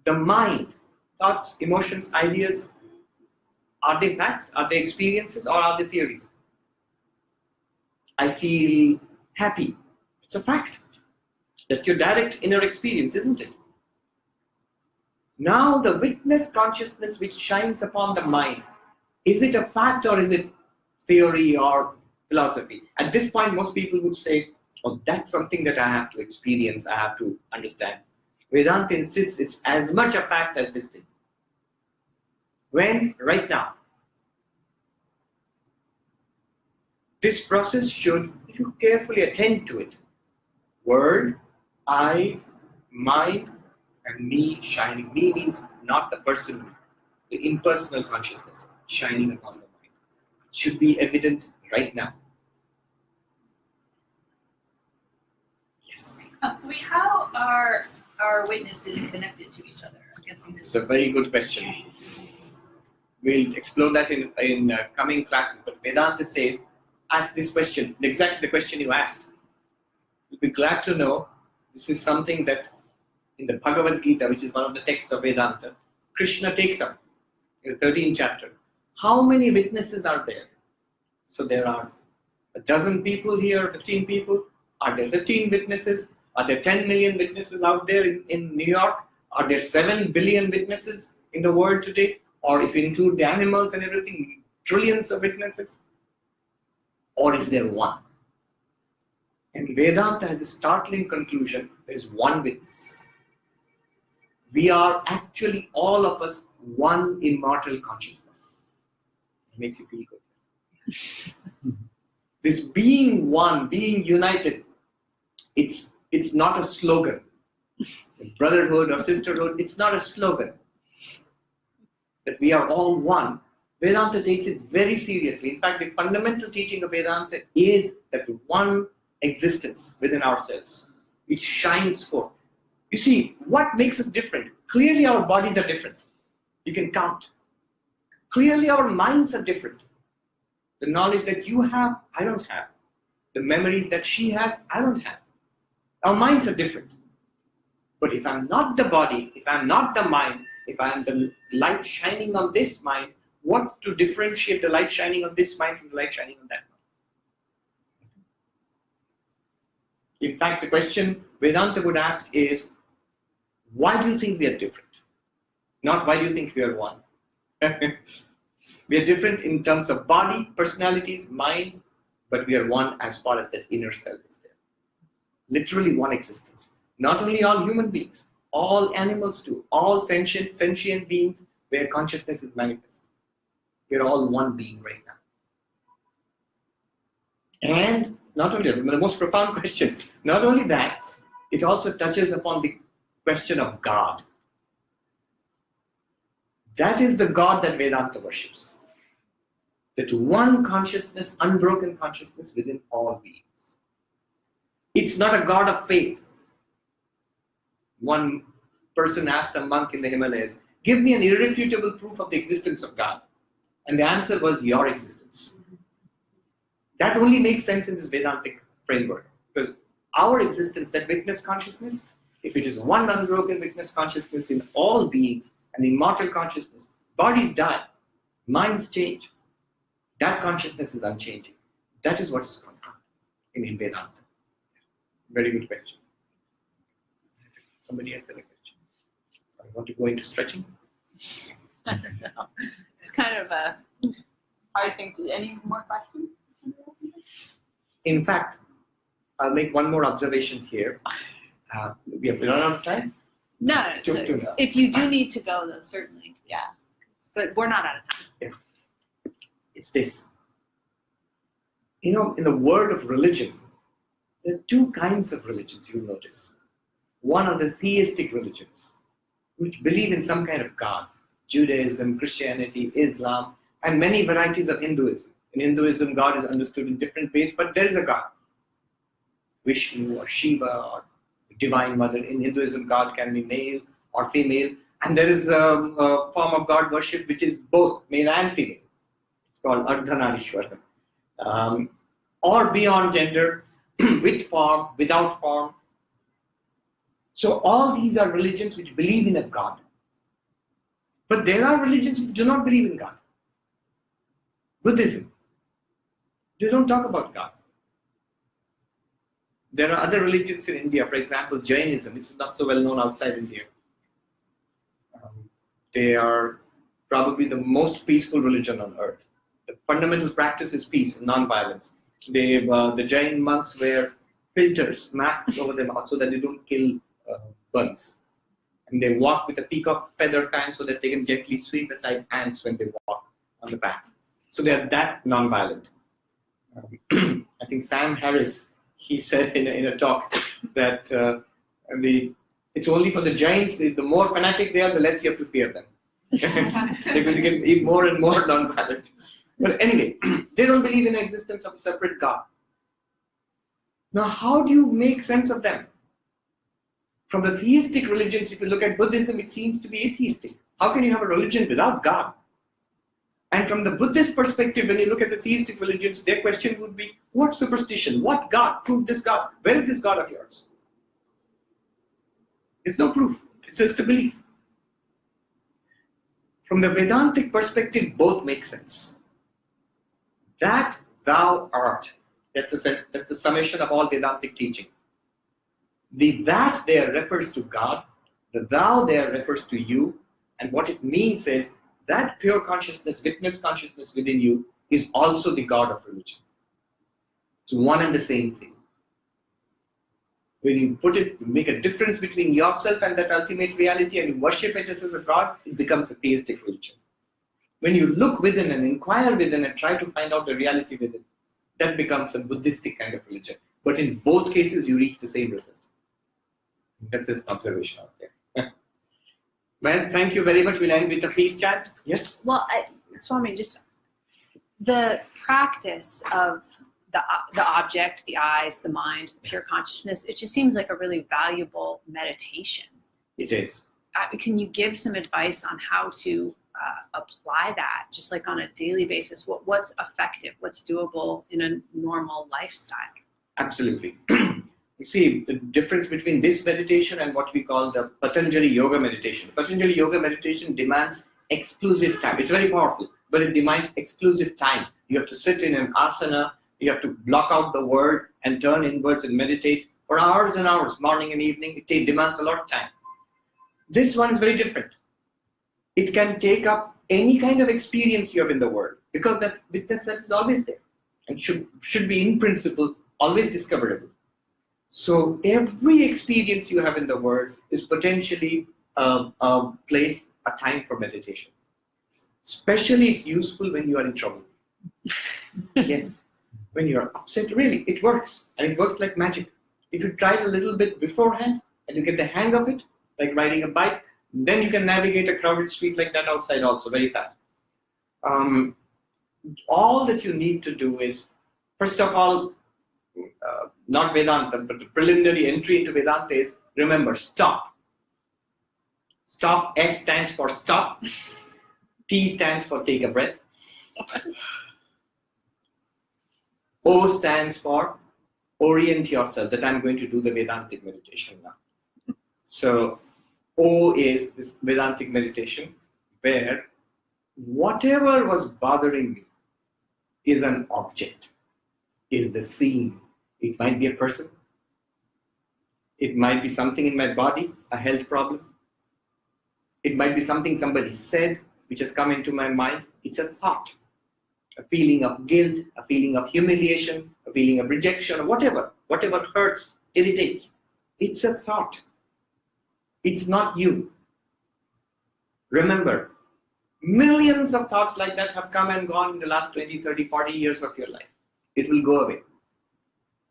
Speaker 1: The mind, thoughts, emotions, ideas, are they facts? Are they experiences or are they theories? I feel happy. It's a fact. That's your direct inner experience, isn't it? Now the witness consciousness which shines upon the mind, is it a fact or is it theory or philosophy? At this point, most people would say, oh, that's something that I have to experience, I have to understand. Vedanta insists it's as much a fact as this thing. When? Right now. This process should, if you carefully attend to it, world, eyes, mind, and me shining. Me means not the person, the impersonal consciousness shining upon the mind. It should be evident right now. Yes.
Speaker 2: So how are our witnesses connected to each other? I'm guessing
Speaker 1: It's a very good question. We'll explore that in coming classes. But Vedanta says, ask this question, exactly the question you asked. You'll be glad to know this is something that in the Bhagavad Gita, which is one of the texts of Vedanta, Krishna takes up in the 13th chapter. How many witnesses are there? So there are a dozen people here, 15 people. Are there 15 witnesses? Are there 10 million witnesses out there in New York? Are there 7 billion witnesses in the world today? Or if you include the animals and everything, trillions of witnesses? Or is there one? And Vedanta has a startling conclusion. There is one witness. We are actually, all of us, one immortal consciousness. It makes you feel good. This being one, being united, it's not a slogan. Brotherhood or sisterhood, it's not a slogan. That we are all one. Vedanta takes it very seriously. In fact, the fundamental teaching of Vedanta is that one existence within ourselves, which shines forth. You see, what makes us different? Clearly our bodies are different. You can count. Clearly our minds are different. The knowledge that you have, I don't have. The memories that she has, I don't have. Our minds are different. But if I'm not the body, if I'm not the mind, if I'm the light shining on this mind, what to differentiate the light shining on this mind from the light shining on that mind? In fact, the question Vedanta would ask is, why do you think we are different? Not why do you think we are one? We are different in terms of body, personalities, minds, but we are one as far as that inner self is there. Literally one existence. Not only all human beings, all animals too, all sentient beings where consciousness is manifest. We are all one being right now. And not only that, the most profound question, not only that, it also touches upon the question of God. That is the God that Vedanta worships. That one consciousness, unbroken consciousness within all beings. It's not a God of faith. One person asked a monk in the Himalayas, give me an irrefutable proof of the existence of God. And the answer was your existence. That only makes sense in this Vedantic framework. Because our existence, that witness consciousness, if it is one unbroken witness consciousness in all beings, an immortal consciousness, bodies die, minds change. That consciousness is unchanging. That is what is going on in Vedanta. Very good question. Somebody else had a question. I want to go into stretching.
Speaker 2: No. It's kind of a hard thing to. Any more questions?
Speaker 1: In fact, I'll make one more observation here. We have run out of time.
Speaker 2: No.
Speaker 1: Two-
Speaker 2: So
Speaker 1: two.
Speaker 2: if you do need to go, though, certainly, yeah. But we're not out of time.
Speaker 1: It's this. You know, in the world of religion, there are two kinds of religions you'll notice. One are the theistic religions, which believe in some kind of God. Judaism, Christianity, Islam, and many varieties of Hinduism. In Hinduism, God is understood in different ways, but there is a God. Vishnu or Shiva or Divine Mother. In Hinduism, God can be male or female. And there is a form of God worship which is both male and female. It's called Ardhanarishwara. Or beyond gender, with form, without form. So all these are religions which believe in a God. But there are religions which do not believe in God. Buddhism. They don't talk about God. There are other religions in India, for example, Jainism, which is not so well known outside India. They are probably the most peaceful religion on earth. The fundamental practice is peace and non-violence. The Jain monks wear filters, masks over their mouth so that they don't kill bugs. And they walk with a peacock feather fan so that they can gently sweep aside ants when they walk on the path. So they are that non-violent. I think Sam Harris, he said in a talk that it's only for the Jains, the more fanatic they are, the less you have to fear them. They're going to get more and more non-violent. But anyway, they don't believe in the existence of a separate God. Now, how do you make sense of them? From the theistic religions, if you look at Buddhism, it seems to be atheistic. How can you have a religion without God? And from the Buddhist perspective, when you look at the theistic religions, their question would be, what superstition? What God? Prove this God. Where is this God of yours? There's no proof. It's just a belief. From the Vedantic perspective, both make sense. That thou art. That's the summation of all Vedantic teaching. The that there refers to God. The thou there refers to you. And what it means is that pure consciousness, witness consciousness within you is also the God of religion. It's one and the same thing. When you put it, you make a difference between yourself and that ultimate reality and you worship it as a God, it becomes a theistic religion. When you look within and inquire within and try to find out the reality within, that becomes a Buddhistic kind of religion. But in both cases, you reach the same result. That's just an observation out there. Well, thank you very much. We'll end with a peace chant. Yes?
Speaker 2: Well, Swami, just the practice of the object, the eyes, the mind, the pure consciousness, it just seems like a really valuable meditation.
Speaker 1: It is.
Speaker 2: Can you give some advice on how to apply that, just like on a daily basis? What's effective? What's doable in a normal lifestyle?
Speaker 1: Absolutely. You see, the difference between this meditation and what we call the Patanjali yoga meditation. Patanjali yoga meditation demands exclusive time. It's very powerful, but it demands exclusive time. You have to sit in an asana, you have to block out the world and turn inwards and meditate for hours and hours, morning and evening. It demands a lot of time. This one is very different. It can take up any kind of experience you have in the world because that witness self is always there and should be in principle always discoverable. So every experience you have in the world is potentially a time for meditation. Especially it's useful when you are in trouble. Yes, when you are upset, really, it works. And it works like magic. If you try it a little bit beforehand and you get the hang of it, like riding a bike, then you can navigate a crowded street like that outside also very fast. All that you need to do is, first of all, not Vedanta, but the preliminary entry into Vedanta is, remember, stop. Stop, S stands for stop. T stands for take a breath. O stands for orient yourself, that I'm going to do the Vedantic meditation now. So, O is this Vedantic meditation where whatever was bothering me is an object, is the scene. It might be a person. It might be something in my body, a health problem. It might be something somebody said, which has come into my mind. It's a thought, a feeling of guilt, a feeling of humiliation, a feeling of rejection, or whatever hurts, irritates. It's a thought. It's not you. Remember, millions of thoughts like that have come and gone in the last 20, 30, 40 years of your life. It will go away,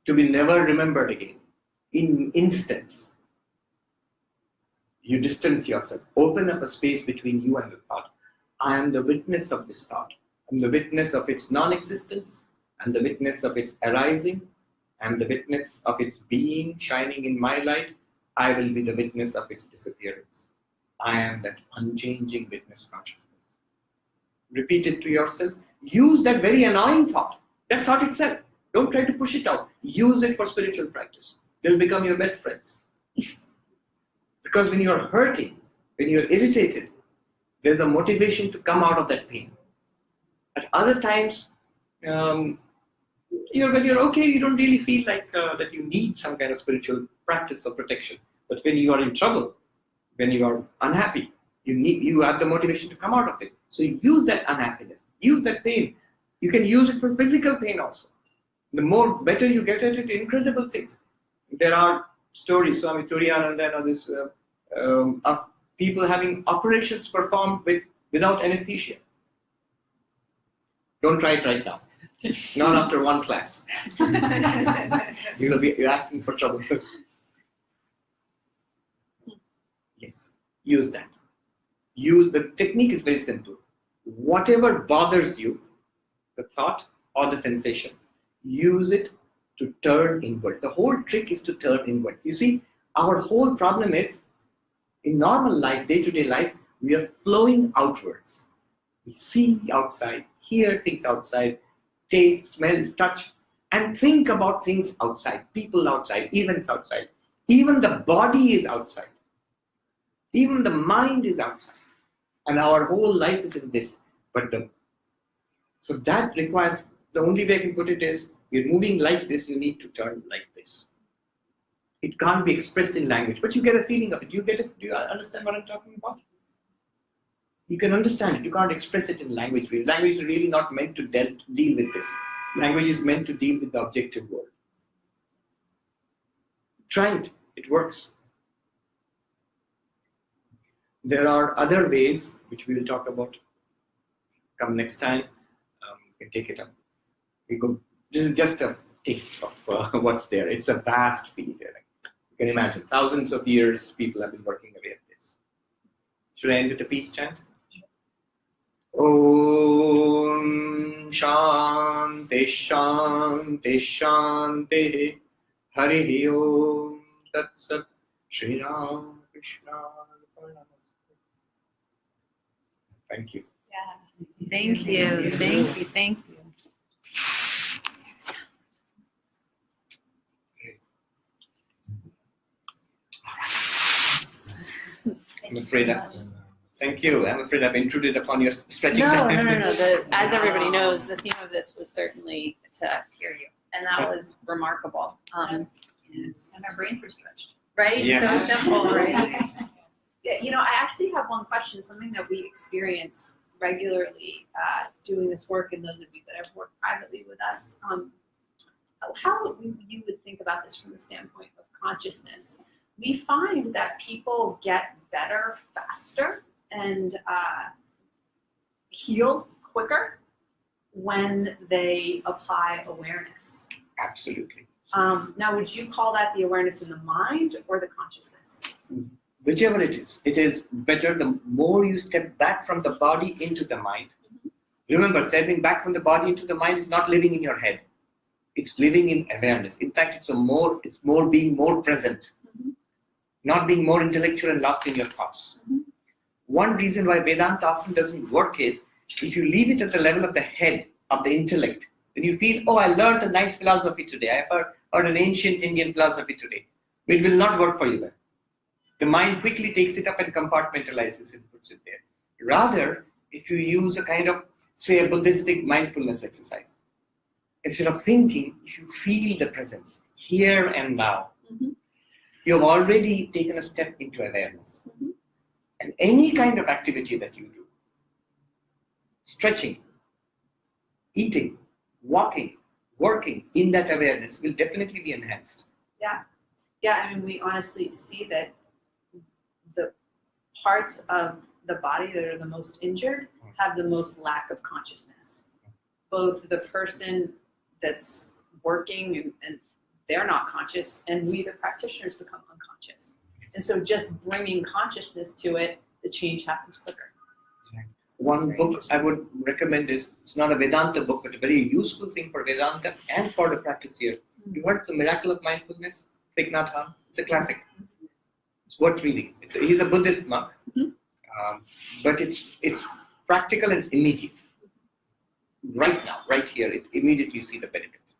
Speaker 1: to be never remembered again. In instants, you distance yourself. Open up a space between you and the thought. I am the witness of this thought. I'm the witness of its non-existence. I'm the witness of its arising. I'm the witness of its being, shining in my light. I will be the witness of its disappearance. I am that unchanging witness consciousness. Repeat it to yourself. Use that very annoying thought, that thought itself. Don't try to push it out. Use it for spiritual practice. They'll become your best friends. Because when you're hurting, when you're irritated, there's a motivation to come out of that pain. At other times, When you're okay, you don't really feel like that you need some kind of spiritual practice or protection. But when you are in trouble, when you are unhappy, you have the motivation to come out of it. So you use that unhappiness, use that pain. You can use it for physical pain also. The more better you get at it, incredible things. There are stories, Swami Turiyananda and others, of people having operations performed without anesthesia. Don't try it right now. Not after one class. You will be asking for trouble. Yes, use that. The technique is very simple. Whatever bothers you, the thought or the sensation, use it to turn inward. The whole trick is to turn inward. You see, our whole problem is, in normal life, day-to-day life, we are flowing outwards. We see outside, hear things outside, taste, smell, touch, and think about things outside, people outside, events outside. Even the body is outside. Even the mind is outside. And our whole life is in this. So that requires, the only way I can put it is, you're moving like this, you need to turn like this. It can't be expressed in language, but you get a feeling of it. You get it? Do you understand what I'm talking about? You can understand it. You can't express it in language. Language is really not meant to deal with this. Language is meant to deal with the objective world. Try it. It works. There are other ways, which we will talk about come next time. You can take it up. This is just a taste of what's there. It's a vast field. You can imagine, thousands of years people have been working away at this. Should I end with a peace chant? Om Shanti Shanti Shanti Hari Om Tat Sat Shri Ramakrishna Order. Thank you.
Speaker 2: Yeah. Thank you. Thank you. Thank you.
Speaker 1: I'm afraid thank you. I'm afraid I've intruded upon your stretching
Speaker 2: No.
Speaker 1: time.
Speaker 2: As everybody knows, the theme of this was certainly to hear you, and that was remarkable.
Speaker 4: Yes. And our brains were stretched.
Speaker 2: Right?
Speaker 1: Yes.
Speaker 2: So simple, right? Yeah, I actually have one question, something that we experience regularly doing this work, and those of you that have worked privately with us. How you would think about this from the standpoint of consciousness? We find that people get better faster and heal quicker when they apply awareness.
Speaker 1: Absolutely.
Speaker 2: Now, would you call that the awareness in the mind or the consciousness?
Speaker 1: Whichever it is better the more you step back from the body into the mind. Remember, stepping back from the body into the mind is not living in your head. It's living in awareness. In fact, it's more being more present. Not being more intellectual and lost in your thoughts. One reason why Vedanta often doesn't work is, if you leave it at the level of the head, of the intellect, when you feel, oh, I learned a nice philosophy today, I heard an ancient Indian philosophy today, it will not work for you then. The mind quickly takes it up and compartmentalizes and puts it there. Rather, if you use a kind of, say, a Buddhistic mindfulness exercise, instead of thinking, if you feel the presence, here and now, you have already taken a step into awareness. And any kind of activity that you do, stretching, eating, walking, working in that awareness will definitely be enhanced.
Speaker 2: Yeah, I mean, we honestly see that the parts of the body that are the most injured have the most lack of consciousness. Both the person that's working and they're not conscious, and we, the practitioners, become unconscious. And so just bringing consciousness to it, the change happens quicker. So
Speaker 1: One book I would recommend is, it's not a Vedanta book, but a very useful thing for Vedanta and for the practice here. You heard of The Miracle of Mindfulness? Thich Nhat Hanh? It's a classic. It's worth reading. He's a Buddhist monk, but it's practical and it's immediate. Right now, right here, immediately you see the benefits.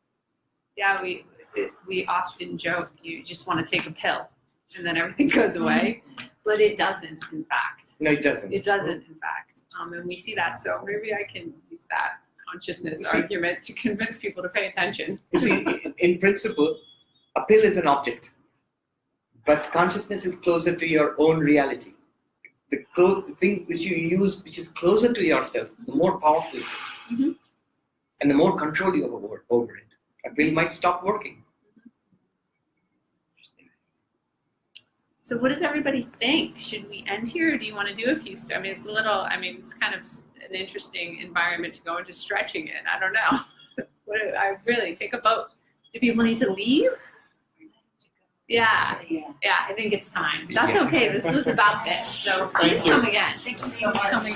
Speaker 2: Yeah, we often joke, you just want to take a pill and then everything goes away, but it doesn't, in fact.
Speaker 1: No, it doesn't.
Speaker 2: It doesn't, in fact. And we see that, so maybe I can use that consciousness
Speaker 1: See-
Speaker 2: argument to convince people to pay attention.
Speaker 1: You see, in principle, a pill is an object, but consciousness is closer to your own reality. The thing which you use, which is closer to yourself, the more powerful it is.
Speaker 2: Mhm.
Speaker 1: And the more control you have over it. A pill might stop working.
Speaker 2: So what does everybody think? Should we end here, or do you want to do a few? I mean, it's kind of an interesting environment to go into stretching it. I don't know. I really take a vote. Do people need to leave? Yeah, I think it's time. That's
Speaker 1: Yeah.
Speaker 2: okay. This was about this. So
Speaker 1: Thank
Speaker 2: please
Speaker 1: you.
Speaker 2: come again. Thank you so much. Come again.